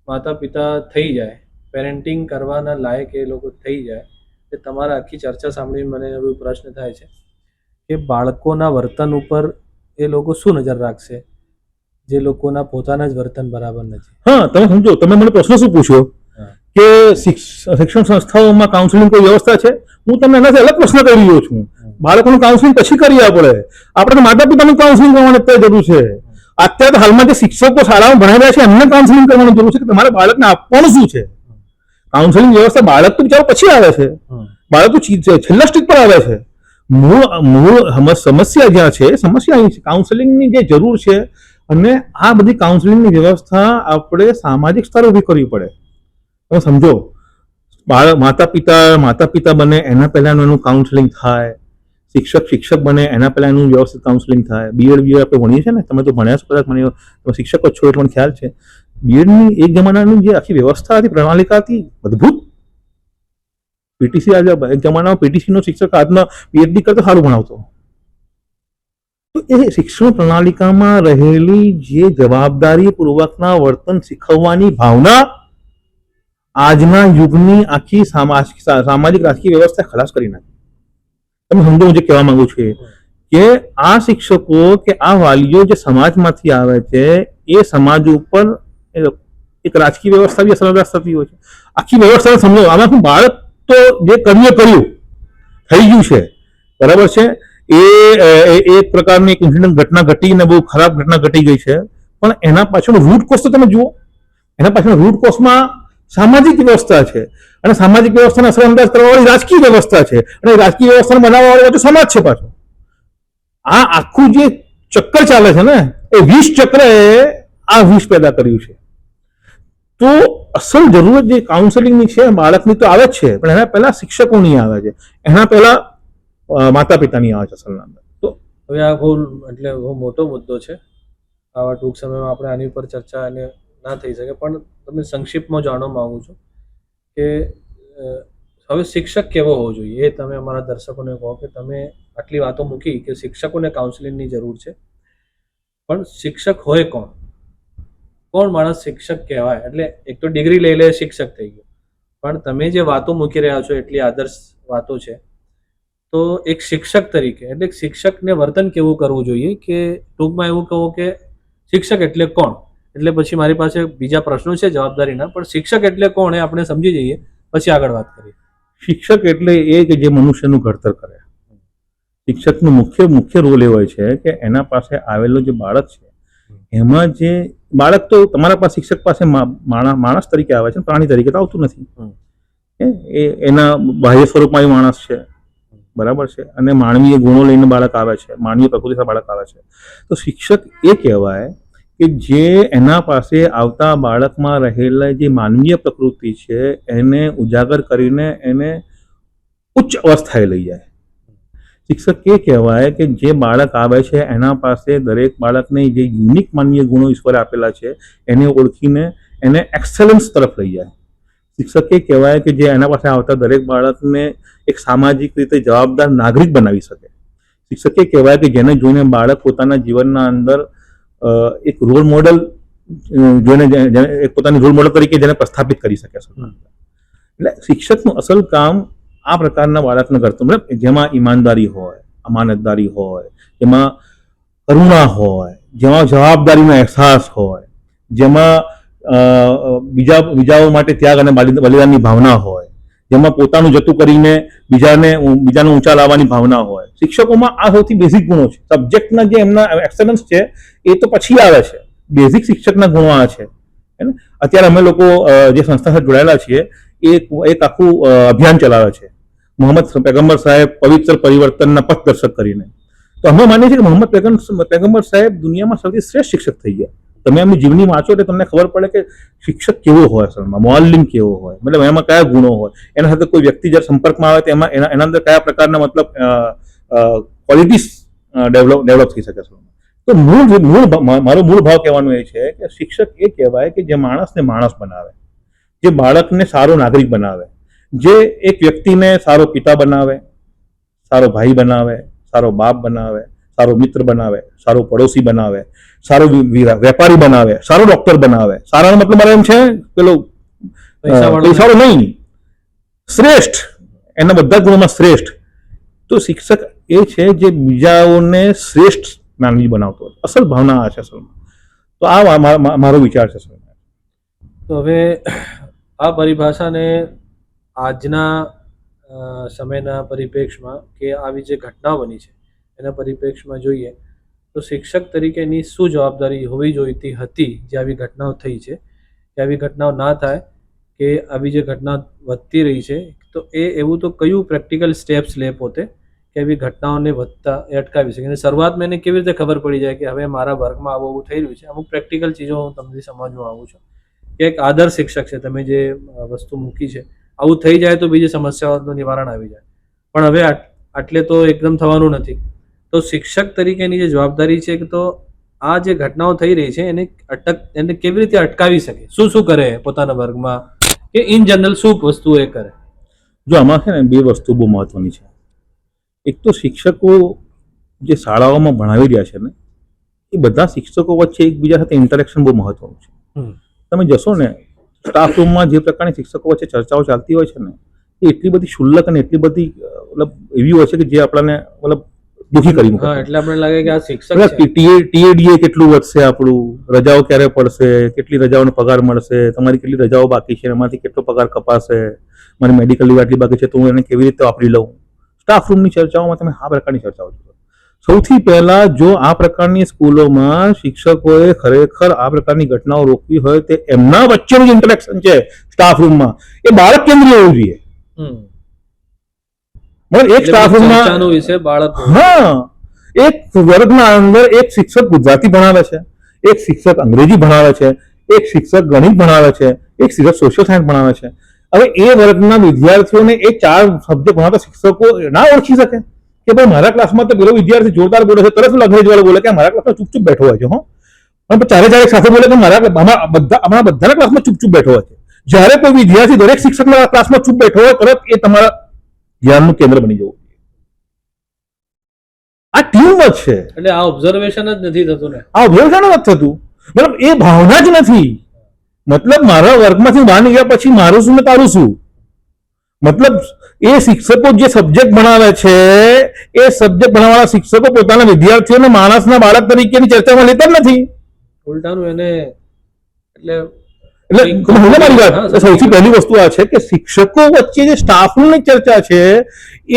માતા પિતા થઈ જાય, પેરેન્ટિંગ કરવાના લાયક એ લોકો થઈ જાય. એ તમારા આખી ચર્ચા સાંભળીને મને એવો પ્રશ્ન થાય છે કે બાળકોના વર્તન ઉપર એ લોકો શું નજર રાખશે જે લોકોના પોતાના જ વર્તન બરાબર નથી? હા, તમે સમજો, તમે મને પ્રશ્ન શું પૂછ્યો કે શિક્ષણ સંસ્થાઓમાં કાઉન્સિલિંગ કોઈ વ્યવસ્થા છે? હું તમને એનાથી અલગ પ્રશ્ન કરી રહ્યો છું. બાળકોનું કાઉન્સિલિંગ પછી કરીએ આપણે માતા પિતાનું કાઉન્સિલિંગ કરવાની અત્યારે જરૂર છે. અત્યારે હાલમાં જે શિક્ષકો શાળામાં ભણાવી રહ્યા છે એમને કાઉન્સિલિંગ કરવાની જરૂર છે કે તમારે બાળકને આપવાનું શું છે. કાઉન્સિલિંગ વ્યવસ્થા બાળક તો બિચારો પછી આવે છે, બાળકો છેલ્લા સ્ટેજ પર આવે છે. મૂળ સમસ્યા જ્યાં છે, સમસ્યા અહીં છે, કાઉન્સેલિંગની જે જરૂર છે, અને આ બધી કાઉન્સેલિંગની વ્યવસ્થા આપણે સામાજિક સ્તરે ઊભી કરવી પડે. તમે સમજો, માતા પિતા બને એના પહેલાનું એનું કાઉન્સેલિંગ થાય, શિક્ષક બને એના પહેલા એનું વ્યવસ્થિત કાઉન્સેલિંગ થાય. બીએડ આપણે ભણીએ છીએ ને, તમે તો ભણ્યા છો, કદાચ મને તમે શિક્ષક જ છો એટલે મને ખ્યાલ છે. બીએડની એક જમાનાની જે આખી વ્યવસ્થા હતી, પ્રણાલિકા હતી, અદભુત. પીટીસી આજે એક જમાનામાં પીટીસીનો શિક્ષક આજના પીએચડી કરતા સારું ભણાવતો. તો એ શિક્ષણ પ્રણાલિકામાં રહેલી જે જવાબદારી પૂર્વકના વર્તન શીખવવાની ભાવના આજના યુગની આખી સામાજિક રાજકીય વ્યવસ્થા ખલાસ કરી નાખી. તમે સમજો હું જે કહેવા માંગુ છું કે આ શિક્ષકો કે આ વાલીઓ જે સમાજમાંથી આવે છે, એ સમાજ ઉપર એક રાજકીય વ્યવસ્થા બી અસરગ્રસ્ત થતી હોય છે. આખી વ્યવસ્થાને સમજો. આમાં હું બાળક તો જે કર્યું થઈ ગયું છે, બરાબર છે, એ એક પ્રકારની એક ઇન્સિડન્ટ ઘટના ઘટીને બહુ ખરાબ ઘટના ઘટી ગઈ છે, પણ એના પાછળનો રૂટ કોઝ તો તમે જુઓ. એના પાછળનો રૂટ કોઝમાં સામાજિક વ્યવસ્થા છે, અને સામાજિક વ્યવસ્થાને અસરઅંદાજ કરવાવાળી રાજકીય વ્યવસ્થા છે, અને રાજકીય વ્યવસ્થાને બનાવવાવાળો બધો સમાજ છે પાછો. આ આખું જે ચક્કર ચાલે છે ને, એ વિષ ચક્રએ આ વિષ પેદા કર્યું છે. તો અસલ જરૂરત જે કાઉન્સેલિંગની છે, બાળકની તો આવે જ છે, પણ એના પહેલા શિક્ષકોની આવે છે, એના પહેલા માતા પિતાની આવે છે અસલના અંદર. તો હવે આ બહુ મોટો મુદ્દો છે. આવા ટૂંક સમયમાં આપણે આની ઉપર ચર્ચા અને ના થઈ શકે, પણ તમે સંક્ષિપ્તમાં જાણવા માંગુ છું કે હવે શિક્ષક કેવો હોવો જોઈએ, એ તમે અમારા દર્શકોને કહો કે તમે આટલી વાતો મૂકી કે શિક્ષકોને કાઉન્સેલિંગની જરૂર છે, પણ શિક્ષક હોય કોણ માણસ શિક્ષક કહેવાય? એટલે એક તો ડિગ્રી લઈ લે શિક્ષક થઈ ગયો, પણ તમે જે વાતો મૂકી રહ્યા છો એટલી આદર્શ વાતો છે, તો એક શિક્ષક તરીકે એટલે શિક્ષકને વર્તન કેવું કરવું જોઈએ, કે ટૂંકમાં એવું કહો કે શિક્ષક એટલે કોણ? એટલે પછી મારી પાસે બીજા પ્રશ્નો છે જવાબદારીના, પણ શિક્ષક એટલે કોણ એ આપણે સમજી જઈએ, પછી આગળ વાત કરીએ. શિક્ષક એટલે એ કે જે મનુષ્યનું ઘડતર કરે. શિક્ષકનો મુખ્ય રોલ એ હોય છે કે એના પાસે આવેલો જે બાળક છે, એમાં જે બાળક તો તમારા પાસે શિક્ષક પાસે માણસ તરીકે આવે છે, પ્રાણી તરીકે તો આવતું નથી. એના બાહ્ય સ્વરૂપમાં એ માણસ છે, બરાબર છે, અને માનવીય ગુણો લઈને બાળક આવે છે, માનવીય પ્રકૃતિ સાથે બાળક આવે છે. તો શિક્ષક એ કહેવાય કે જે એના પાસે આવતા બાળકમાં રહેલા જે માનવીય પ્રકૃતિ છે એને ઉજાગર કરીને એને ઉચ્ચ અવસ્થાએ લઈ જાય. શિક્ષક એ કહેવાય કે જે બાળક આવે છે એના પાસે દરેક બાળકને જે યુનિક માનવીય ગુણો ઈશ્વરે આપેલા છે એને ઓળખીને એને એક્સેલન્સ તરફ લઈ જાય. શિક્ષક એ કહેવાય કે જે એના પાસે આવતા દરેક બાળકને એક સામાજિક રીતે જવાબદાર નાગરિક બનાવી શકે. શિક્ષક એ કહેવાય કે જેને જોઈને બાળક પોતાના જીવનના અંદર એક રોલ મોડલ જોઈને એક પોતાની રોલ મોડલ તરીકે જેને પ્રસ્થાપિત કરી શકે. એટલે શિક્ષકનું અસલ કામ આ પ્રકારના બાળકને કરતું, મતલબ જેમાં ઈમાનદારી હોય, અમાનતદારી હોય, જેમાં કરુણા હોય, જેમાં જવાબદારીનો અહેસાસ હોય, જેમાં બીજાઓ માટે ત્યાગ અને બલિદાનની ભાવના હોય, જેમાં પોતાનું જતું કરીને બીજાને ઊંચા લાવવાની ભાવના હોય. શિક્ષકોમાં આ સૌથી બેઝિક ગુણો છે. સબ્જેક્ટના જે એમના એક્સેલન્સ છે એ તો પછી આવે છે, બેઝિક શિક્ષકના ગુણો આ છે. અત્યારે અમે લોકો જે સંસ્થા સાથે જોડાયેલા છીએ એક આખું અભિયાન ચલાવે છે, મોહમ્મદ પૈગંબર સાહેબ પવિત્ર પરિવર્તનના પથદર્શક કરીને. તો અમે માનીએ છીએ કે મોહમ્મદ પૈગંબર સાહેબ દુનિયામાં સૌથી શ્રેષ્ઠ શિક્ષક થઈ ગયા. તમે એમની જીવની વાંચો એટલે તમને ખબર પડે કે શિક્ષક કેવો હોય, અસલમાં મુઅલ્લિમ કેવો હોય, મતલબ એમાં કયા ગુણો હોય, એના સાથે કોઈ વ્યક્તિ જ્યારે સંપર્કમાં આવે તો એમાં એના અંદર કયા પ્રકારના મતલબ ક્વોલિટીઝ ડેવલપ થઈ શકે છે. તો મારો મૂળ ભાવ કહેવાનો એ છે કે શિક્ષક એ કહેવાય કે જે માણસને માણસ બનાવે, જે બાળકને સારો નાગરિક બનાવે, જે એક વ્યક્તિને સારો પિતા બનાવે, સારો ભાઈ બનાવે, સારો બાપ બનાવે, સારો મિત્ર બનાવે, સારો પડોશી બનાવે, સારો વેપારી બનાવે, સારો ડોક્ટર બનાવે. સારાનો મતલબ મારે એમ છે પેલો પૈસાવાળો નહીં, શ્રેષ્ઠ, એના બધા ગુણોમાં શ્રેષ્ઠ. તો શિક્ષક એ છે જે બીજાઓને શ્રેષ્ઠ માનવી બનાવતો હોય. અસલ ભાવના આ છે અસલમાં. તો આ મારો વિચાર છે. તો હવે આ પરિભાષાને આજના સમયના પરિપ્રેક્ષમાં કે આવી જે ઘટનાઓ બની છે એના પરિપ્રેક્ષમાં જોઈએ તો શિક્ષક તરીકેની શું જવાબદારી હોવી જોઈતી હતી જે આવી ઘટનાઓ થઈ છે, કે આવી ઘટનાઓ ના થાય, કે આવી જે ઘટના વધતી રહી છે તો એવું તો કયું પ્રેક્ટિકલ સ્ટેપ્સ લે પોતે કે એવી ઘટનાઓને વધતા એ અટકાવી શકે? અને શરૂઆતમાં એને કેવી રીતે ખબર પડી જાય કે હવે મારા વર્ગમાં આવું થઈ રહ્યું છે? અમુક પ્રેક્ટિકલ ચીજો હું તમને સમજવા આવું છું કે એક આદર્શ શિક્ષક છે, તમે જે વસ્તુ મૂકી છે, આવું થઈ જાય તો બીજી સમસ્યાઓનું નિવારણ આવી જાય, પણ હવે આટલે તો એકદમ થવાનું નથી. તો શિક્ષક તરીકેની જે જવાબદારી છે કે તો આ જે ઘટનાઓ થઈ રહી છે એને કેવી રીતે અટકાવી શકે? શું શું કરે પોતાના વર્ગમાં કે ઇન જનરલ શું વસ્તુ એ કરે? જો આમાં છે ને બે વસ્તુ બહુ મહત્વની છે. એક તો શિક્ષકો જે શાળાઓમાં ભણાવી રહ્યા છે ને એ બધા શિક્ષકો વચ્ચે એકબીજા સાથે ઇન્ટરેક્શન બહુ મહત્વનું છે. તમે જશો ને સ્ટાફ રૂમમાં જે પ્રકારની શિક્ષકો વચ્ચે ચર્ચાઓ ચાલતી હોય છે ને એ એટલી બધી શુલ્લક અને એટલી બધી મતલબ એવી હોય છે કે જે આપણને મતલબ દુઃખી કરી મૂકે. એટલે આપણને લાગે કે આ શિક્ષક છે. ટીએડીએ કેટલું વધશે, આપણું રજાઓ ક્યારે પડશે, કેટલી રજાઓનો પગાર મળશે, તમારી કેટલી રજાઓ બાકી છે, એમાંથી કેટલો પગાર કપાશે, મારી મેડિકલ લીવ આટલી બાકી છે તો હું એને કેવી રીતે વાપરી લઉં. સ્ટાફ રૂમની ચર્ચાઓમાં તમે આ પ્રકારની ચર્ચાઓ જોશો. સૌથી પહેલા જો આ પ્રકારની સ્કૂલોમાં શિક્ષકોએ ખરેખર આ પ્રકારની ઘટનાઓ રોકવી હોય તો એમના વચ્ચેનું જે ઇન્ટરેક્શન છે સ્ટાફ રૂમમાં એ બાળક કેન્દ્રીય હોવું જોઈએ. એક સ્ટાફ રૂમમાં એક વર્ગના અંદર એક શિક્ષક ગુજરાતી ભણાવે છે, એક શિક્ષક અંગ્રેજી ભણાવે છે, એક શિક્ષક ગણિત ભણાવે છે, એક શિક્ષક સોશિયલ સાયન્સ ભણાવે છે. હવે એ વર્ગના વિદ્યાર્થીઓને એ 4 સબ્જેક્ટ ભણાવતા શિક્ષકો ના ઓળખી શકે કે ભાઈ મારા ક્લાસમાં તો પેલો વિદ્યાર્થી જોરદાર બોલે છે, તરત અંગ્રેજી વાળો બોલે કે મારા ક્લાસમાં ચૂપચૂપ બેઠો હોય છે. પણ ચારે સાથે બોલે કે અમારા બધાના ક્લાસમાં ચૂપચૂપ બેઠો હોય છે. જ્યારે કોઈ વિદ્યાર્થી દરેક શિક્ષકના ક્લાસમાં ચૂપ બેઠો હોય તરત એ તમારા ધ્યાનનું કેન્દ્ર બની જવું. આ ટીમ વર્ક છે. એટલે આ ઓબ્ઝર્વેશન જ નથી થતું ને. આ ઓબ્ઝર્વેશન જ નથી થતું. મતલબ એ ભાવના જ નથી. મતલબ મારા વર્ગમાંથી બહાર નીકળ્યા પછી મારું શું ને તારું શું? મતલબ એ શિક્ષકો જે સબ્જેક્ટ ભણાવે છે એ સબ્જેક્ટ ભણાવવાના શિક્ષકો પોતાના વિદ્યાર્થીઓને માણસના બાળક તરીકેની ચર્ચામાં લેતા જ નથી. ઉલટાનું એને મારી વાત સૌથી પહેલી વસ્તુ આ છે કે શિક્ષકો વચ્ચે જે સ્ટાફની ચર્ચા છે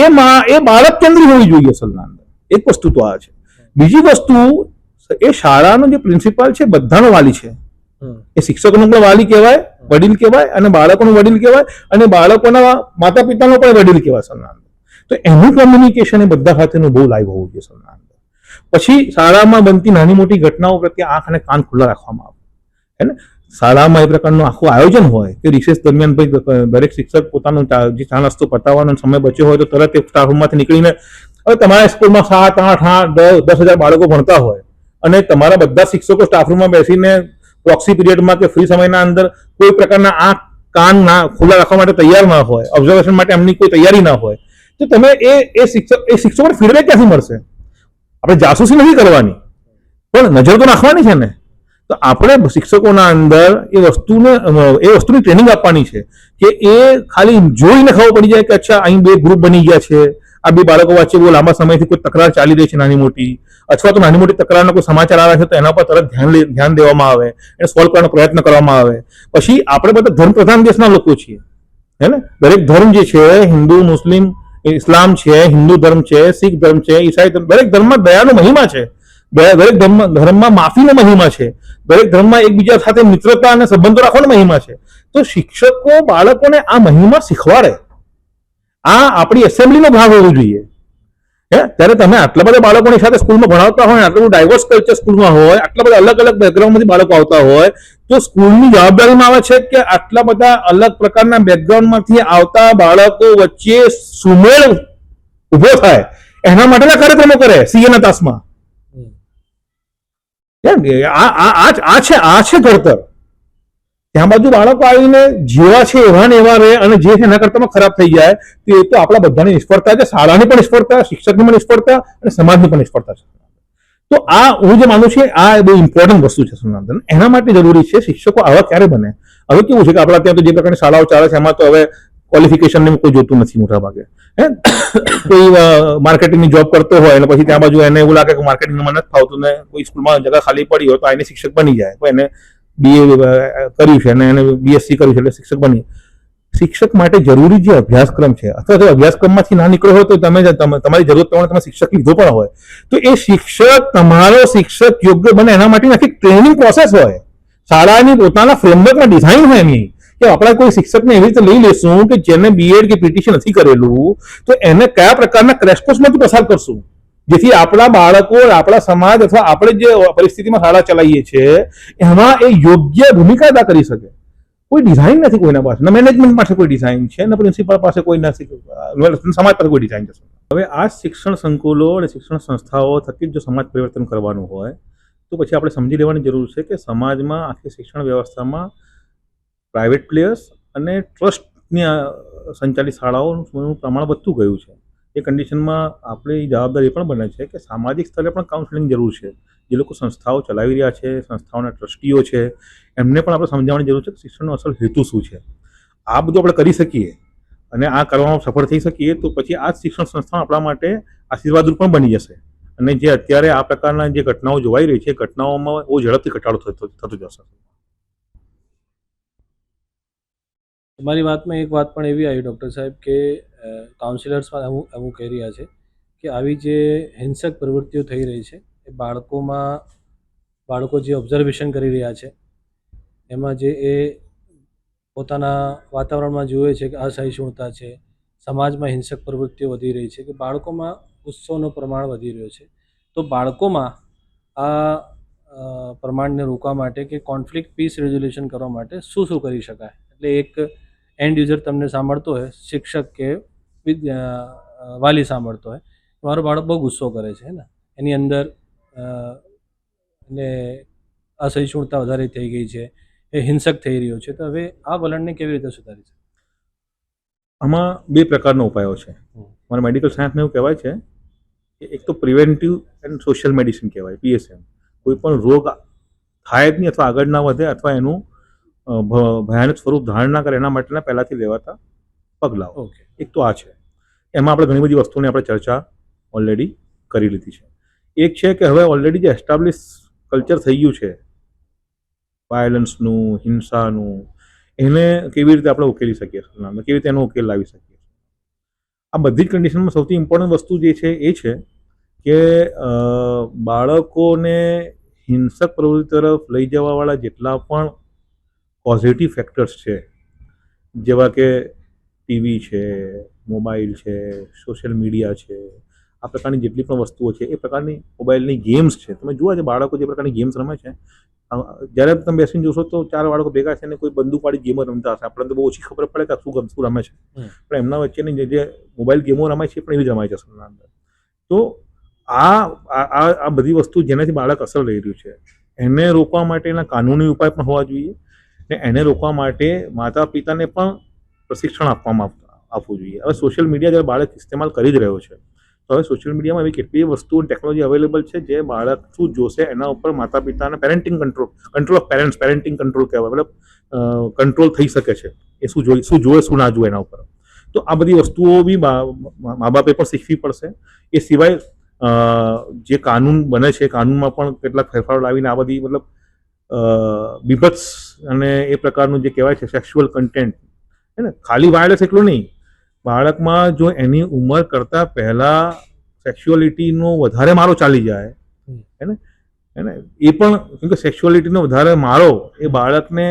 એ બાળક કેન્દ્રી હોવી જોઈએ અસલના અંદર. એક વસ્તુ તો આ છે. બીજી વસ્તુ એ શાળાનો જે પ્રિન્સિપાલ છે બધાનો વાલી છે. એ શિક્ષકોનો પણ વાલી કહેવાય, વડીલ કહેવાય, અને બાળકોનો વડીલ કહેવાય, અને બાળકોના માતા પિતાનો પણ વડીલ કહેવાય સરના અંદર. તો એનું કમ્યુનિકેશન એ બધા સાથેનું બહુ લાઈવ હોવું જોઈએ સરના અંદર. પછી શાળામાં બનતી નાની મોટી ઘટનાઓ પ્રત્યે આંખ અને કાન ખુલ્લા રાખવામાં આવે હે ને. શાળામાં એ પ્રકારનું આખું આયોજન હોય કે રિસેસ દરમિયાન ભાઈ દરેક શિક્ષક પોતાનો જે ચા નાસ્તો પતાવવાનો સમય બચ્યો હોય તો તરત એક સ્ટાફ રૂમમાંથી નીકળીને, હવે તમારા સ્કૂલમાં 7, 8, 10,000 બાળકો ભણતા હોય અને તમારા બધા શિક્ષકો સ્ટાફ રૂમમાં બેસીને પ્રોક્સી પીરિયડમાં કે ફ્રી સમયના અંદર કોઈ પ્રકારના આંખ કાન ના ખુલ્લા રાખવા માટે તૈયાર ના હોય, ઓબ્ઝર્વેશન માટે એમની કોઈ તૈયારી ના હોય, તો તમે એ શિક્ષકોને ફીડબેક ક્યાંથી મળશે? આપણે જાસૂસી નથી કરવાની પણ નજર તો નાખવાની છે ને. તો આપણે શિક્ષકોના અંદર એ વસ્તુની ટ્રેનિંગ આપવાની છે કે એ ખાલી જોઈને ખબર પડી જાય કે અચ્છા અહીં 2 ગ્રુપ બની ગયા છે, આ 2 બાળકો વચ્ચે બહુ લાંબા સમયથી કોઈ તકરાર ચાલી રહી છે નાની મોટી, અથવા તો નાની મોટી તકરારનો કોઈ સમાચાર આવે છે તો એના પર તરત ધ્યાન દેવામાં આવે, એને સોલ્વ કરવાનો પ્રયત્ન કરવામાં આવે. પછી આપણે બધા ધર્મ પ્રધાન દેશના લોકો છીએ હે ને. દરેક ધર્મ જે છે, હિન્દુ, મુસ્લિમ, ઇસ્લામ છે, હિન્દુ ધર્મ છે, શીખ ધર્મ છે, ઈસાઈ ધર્મ, દરેક ધર્મમાં દયાનો મહિમા છે, દરેક ધર્મમાં માફીનો મહિમા છે, દરેક ધર્મમાં એકબીજા સાથે મિત્રતા અને સંબંધો રાખવાનો મહિમા છે. તો શિક્ષકો બાળકોને આ મહિમા શીખવાડે. આ આપણી એસેમ્બલીનો ભાગ હોવો જોઈએ. ત્યારે તમે આટલા બધા બાળકોની સાથે સ્કૂલમાં ભણાવતા હોય, આટલું બધું ડાયવર્સ કલ્ચર સ્કૂલમાં હોય, આટલા બધા અલગ અલગ બેકગ્રાઉન્ડમાંથી બાળકો આવતા હોય, તો સ્કૂલની જવાબદારીમાં આવે છે કે આટલા બધા અલગ પ્રકારના બેકગ્રાઉન્ડમાંથી આવતા બાળકો વચ્ચે સુમેળ ઉભો થાય એના માટેના કાર્યક્રમો કરે સીએના તાસમાં. આ છે ઘડતર. ત્યાં બાજુ બાળકો આવીને જેવા છે એવા ને એવા રહે અને જે છે એના કરતામાં ખરાબ થઈ જાય તો એ તો આપણા બધાની નિષ્ફળતા છે. શાળાની પણ નિષ્ફળતા, શિક્ષકની પણ નિષ્ફળતા અને સમાજની પણ નિષ્ફળતા છે. તો આ હું જે માનું છું આ બહુ ઇમ્પોર્ટન્ટ વસ્તુ છે સનાતન. એના માટે જરૂરી છે શિક્ષકો આવા ક્યારે બને. હવે કેવું છે કે આપણા ત્યાં તો જે પ્રકારની શાળાઓ ચાલે છે એમાં તો હવે ક્વોલિફિકેશન કોઈ જોતું નથી મોટા ભાગે. કોઈ માર્કેટિંગની જોબ કરતો હોય અને પછી ત્યાં બાજુ એને એવું લાગે કે માર્કેટિંગમાં મને નથી ફાવતું ને કોઈ સ્કૂલમાં જગ્યા ખાલી પડી હોય તો એને શિક્ષક બની જાય. એને BA કર્યું છે અને એને BSc કર્યું છે એટલે શિક્ષક બની. શિક્ષક માટે જરૂરી જે અભ્યાસક્રમ છે અથવા તો અભ્યાસક્રમમાંથી ના નીકળ્યો હોય તો તમારી જરૂરત પ્રમાણે તમે શિક્ષક લીધો પણ હોય તો એ શિક્ષક તમારો શિક્ષક યોગ્ય બને એના માટે આખી ટ્રેનિંગ પ્રોસેસ હોય. શાળાની પોતાના ફ્રેમવર્કમાં ડિઝાઇન હોય એની કે આપણે કોઈ શિક્ષકને એવી રીતે લઈ લેશું કે જેને બીએડ કે પીટીસી નથી કરેલું, તો એને કયા પ્રકારના ક્રેશ કોર્સમાંથી પસાર કરશું જેથી આપણા બાળકો, આપણા સમાજ અથવા આપણે જે પરિસ્થિતિમાં શાળા ચલાવીએ છીએ એમાં એ યોગ્ય ભૂમિકા અદા કરી શકે. કોઈ ડિઝાઇન નથી કોઈના પાસે, ના મેનેજમેન્ટ પાસે કોઈ ડિઝાઇન છે, ના પ્રિન્સિપાલ પાસે કોઈ નથી, સમાજ પાસે કોઈ ડિઝાઇન છે. હવે આ શિક્ષણ સંકુલો અને શિક્ષણ સંસ્થાઓ થકી જો સમાજ પરિવર્તન કરવાનું હોય તો પછી આપણે સમજી લેવાની જરૂર છે કે સમાજમાં આખી શિક્ષણ વ્યવસ્થામાં પ્રાઇવેટ પ્લેયર્સ અને ટ્રસ્ટની સંચાલિત શાળાઓનું પ્રમાણ વધતું ગયું છે. એ કન્ડિશનમાં આપણી જવાબદારી પણ બને છે કે સામાજિક સ્તરે પણ કાઉન્સેલિંગ જરૂર છે. જે લોકો સંસ્થાઓ ચલાવી રહ્યા છે, સંસ્થાઓના ટ્રસ્ટીઓ છે, એમને પણ આપણે સમજાવવાની જરૂર છે કે શિક્ષણનો અસલ હેતુ શું છે. આ બધું આપણે કરી શકીએ અને આ કરવામાં સફળ થઈ શકીએ તો પછી આ જ શિક્ષણ સંસ્થા આપણા માટે આશીર્વાદરૂપ પણ બની જશે. અને જે અત્યારે આ પ્રકારના જે ઘટનાઓ જોવાઈ રહી છે, ઘટનાઓમાં બહુ ઝડપથી ઘટાડો થતો જશે. તમારી વાતમાં એક વાત પણ એવી આવી ડૉક્ટર સાહેબ કે કાઉન્સિલર્સ પણ અમુક કહી રહ્યા છે કે આવી જે હિંસક પ્રવૃત્તિઓ થઈ રહી છે એ બાળકો જે ઓબ્ઝર્વેશન કરી રહ્યા છે એમાં જે એ પોતાના વાતાવરણમાં જુએ છે કે અસહિષ્ણુતા છે, સમાજમાં હિંસક પ્રવૃત્તિઓ વધી રહી છે, કે બાળકોમાં ગુસ્સોનું પ્રમાણ વધી રહ્યું છે. તો બાળકોમાં આ પ્રમાણને રોકવા માટે કે કોન્ફ્લિક્ટ પીસ રેઝોલ્યુશન કરવા માટે શું શું કરી શકાય? એટલે એક એન્ડ યુઝર તમને સાંભળતો હોય, શિક્ષક કે વાલી સાંભળતો હોય, મારો બાળક બહુ ગુસ્સો કરે છે ને, એની અંદર ને અસહિષ્ણુતા વધારે થઈ ગઈ છે, એ હિંસક થઈ રહ્યો છે, તો હવે આ વલણને કેવી રીતે સુધારી છે? આમાં બે પ્રકારના ઉપાયો છે. મારા મેડિકલ સાયન્સમાં એવું કહેવાય છે કે એક તો પ્રિવેન્ટિવ એન્ડ સોશિયલ મેડિસિન કહેવાય, PSM. કોઈ પણ રોગ થાય જ નહીં અથવા આગળ ના વધે અથવા એનું ભયાનક સ્વરૂપ ધારણ ના કરે એના માટેના પહેલાંથી લેવાતા પગલાઓ. ઓકે, એક તો આ છે. એમાં આપણે ઘણી બધી વસ્તુની આપણે ચર્ચા ઓલરેડી કરી લીધી છે. એક છે કે હવે ઓલરેડી જે એસ્ટાબ્લિશ કલ્ચર થઈ ગયું છે વાયોલન્સનું, હિંસાનું, એને કેવી રીતે આપણે ઉકેલી શકીએ, કેવી રીતે એનો ઉકેલ લાવી શકીએ. આ બધી જ કન્ડિશનમાં સૌથી ઇમ્પોર્ટન્ટ વસ્તુ જે છે એ છે કે બાળકોને હિંસક પ્રવૃત્તિ તરફ લઈ જવાવાળા જેટલા પણ પોઝિટિવ ફેક્ટર્સ છે, જેવા કે ટીવી છે, મોબાઈલ છે, સોશિયલ મીડિયા છે, આ પ્રકારની જેટલી પણ વસ્તુઓ છે, એ પ્રકારની મોબાઈલની ગેમ્સ છે. તમે જુઓ છે બાળકો જે પ્રકારની ગેમ્સ રમે છે, જ્યારે તમે બેસીને જોશો તો 4 બાળકો ભેગા છે ને કોઈ બંદૂકવાળી ગેમો રમતા હશે. આપણને તો બહુ ઓછી ખબર પડે કે શું રમે છે, પણ એમના વચ્ચેની જે મોબાઈલ ગેમો રમાય છે પણ એવી જ રમાય છે અસલના અંદર. તો આ બધી વસ્તુ જેનાથી બાળક અસર લઈ રહ્યું છે એને રોકવા માટેના કાનૂની ઉપાય પણ હોવા જોઈએ ને એને રોકવા માટે માતા પિતાને પણ પ્રશિક્ષણ આપવું જોઈએ. હવે સોશિયલ મીડિયા જ્યારે બાળક ઇસ્તેમાલ કરી જ રહ્યો છે તો હવે સોશિયલ મીડિયામાં એવી કેટલીય વસ્તુઓ ટેકનોલોજી અવેલેબલ છે જે બાળક શું જોશે એના ઉપર માતા પિતાને parenting control of parents, parenting control કહેવાય, મતલબ કંટ્રોલ થઈ શકે છે એ શું જોવે શું ના જોવે એના ઉપર. તો આ બધી વસ્તુઓ બી મા બાપે પણ શીખવી પડશે. એ સિવાય જે કાનૂન બને છે કાનૂનમાં પણ કેટલાક ફેરફારો લાવીને આ બધી મતલબ બીભત્સ અને એ પ્રકારનું જે કહેવાય છે સેક્સ્યુઅલ કન્ટેન્ટ, હે ને, ખાલી વાયરલેસ એટલું નહીં, બાળકમાં જો એની ઉંમર કરતાં પહેલાં સેક્સ્યુઅલિટીનો વધારે મારો ચાલી જાય, હે ને, એ પણ કેમ કે સેક્સ્યુઅલિટીનો વધારે મારો એ બાળકને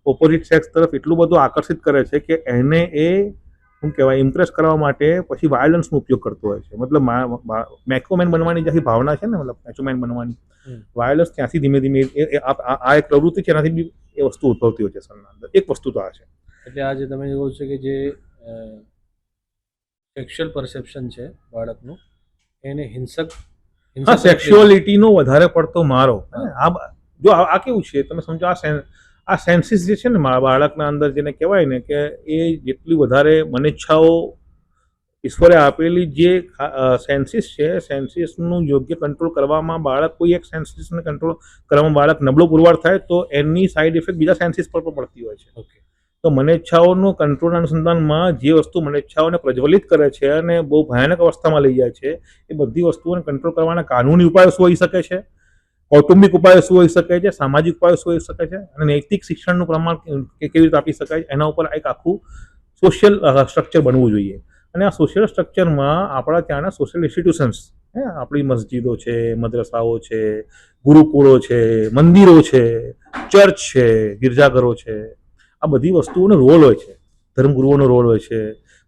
ઓપોઝિટ સેક્સ તરફ એટલું બધું આકર્ષિત કરે છે કે એને એ શું કહેવાય ઇમ્પ્રેસ કરવા માટે પછી વાયોલન્સનો ઉપયોગ કરતો હોય છે. મતલબ મેકોમેન બનવાની જે ભાવના છે ને, મતલબ મેચોમેન બનવાની, વાયોલન્સ ત્યાંથી ધીમે ધીમે આ એક પ્રવૃત્તિ છે એનાથી બી એ વસ્તુ ઉદ્ભવતી હોય છે સરના અંદર. એક વસ્તુ તો આ છે. એટલે આજે તમે કહો છો કે જે સેક્સ્યુઅલ પરસેપ્શન છે બાળકનું એને હા, સેક્સ્યુઅલિટીનો વધારે પડતો મારો. જો આ કેવું છે તમે સમજો, આ સેન્સીસ જે છે ને બાળકના અંદર જેને કહેવાય ને કે એ જેટલી વધારે મનેચ્છાઓ ઈશ્વરે આપેલી જે સેન્સીસ છે, સેન્સીસનું યોગ્ય કંટ્રોલ કરવામાં બાળક કોઈ એક સેન્સીસને કંટ્રોલ કરવામાં બાળક નબળો પુરવાર થાય તો એની સાઈડ ઇફેક્ટ બીજા સેન્સીસ પર પણ પડતી હોય છે. ઓકે, તો મનેચ્છાઓનું કંટ્રોલ અનુસંધાનમાં જે વસ્તુ મનેચ્છાઓને પ્રજ્વલિત કરે છે અને બહુ ભયાનક અવસ્થામાં લઈ જાય છે એ બધી વસ્તુઓને કંટ્રોલ કરવાના કાનૂની ઉપાયો શું હોઈ શકે છે, કૌટુંબિક ઉપાયો શું હોઈ શકે છે, સામાજિક ઉપાયો શું હોઈ શકે છે અને નૈતિક શિક્ષણનું પ્રમાણ કેવી રીતે આપી શકાય, એના ઉપર એક આખું સોશિયલ સ્ટ્રક્ચર બનવું જોઈએ. અને આ સોશિયલ સ્ટ્રક્ચરમાં આપણા ત્યાંના સોશિયલ ઇન્સ્ટિટ્યુશન્સ, આપણી મસ્જિદો છે, મદ્રસાઓ છે, ગુરુકુળો છે, મંદિરો છે, ચર્ચ છે, ગિરજાઘરો છે, આ બધી વસ્તુઓનો રોલ હોય છે. ધર્મગુરુઓનો રોલ હોય છે,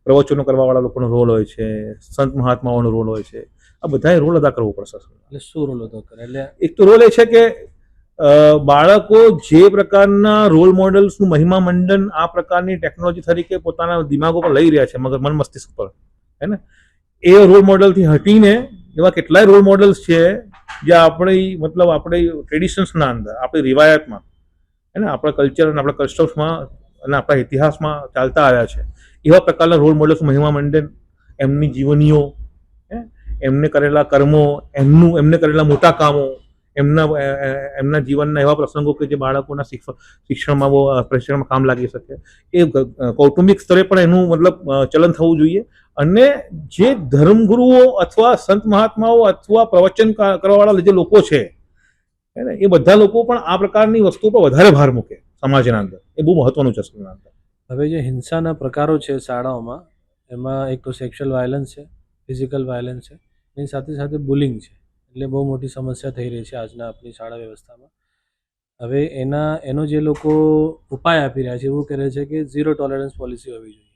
પ્રવચનો કરવાવાળા લોકોનો રોલ હોય છે, સંત મહાત્માઓનો રોલ હોય છે. આ બધાએ રોલ અદા કરવો પડશે. એટલે શું રોલ હતો કરે? એટલે એક તો રોલ એ છે કે બાળકો જે પ્રકારના રોલ મોડલ્સનું મહિમા મંડન આ પ્રકારની ટેકનોલોજી તરીકે પોતાના દિમાગો પર લઈ રહ્યા છે, મન મસ્તિષ્ક પર, હે ને, એ રોલ મોડલથી હટીને એવા કેટલાય રોલ મોડલ્સ છે જે આપણી ટ્રેડિશન્સના અંદર, આપણી રિવાયતમાં, હે ને, આપણા કલ્ચર અને આપણા કસ્ટમ્સમાં અને આપણા ઇતિહાસમાં ચાલતા આવ્યા છે. એવા પ્રકારના રોલ મોડલ્સ મહિમા મંડન, એમની જીવનીઓ, એમને કરેલા કર્મો, એમને કરેલા મોટા કામો, એમના જીવનના એવા પ્રસંગો કે જે બાળકોના શિક્ષણમાં કામ લાગી શકે, એ કૌટુંબિક સ્તરે પણ એનું ચલન થવું જોઈએ. અને જે ધર્મગુરુઓ અથવા સંત મહાત્માઓ અથવા પ્રવચન કરવાવાળા જે લોકો છે, એ બધા લોકો પણ આ પ્રકારની વસ્તુઓ પર વધારે ભાર મૂકે સમાજના અંદર. એ બહુ મહત્વનું છે સમાજના અંદર. હવે જે હિંસાના પ્રકારો છે શાળાઓમાં, એમાં એક તો સેક્સ્યુઅલ વાયલન્સ છે, ફિઝિકલ વાયલન્સ છે, એની સાથે સાથે બુલિંગ છે. એટલે બહુ મોટી સમસ્યા થઈ રહી છે આજના આપણી શાળા વ્યવસ્થામાં. હવે એનો જે લોકો ઉપાય આપી રહ્યા છે એવું કહે છે કે 0 ટોલરન્સ પોલિસી હોવી જોઈએ,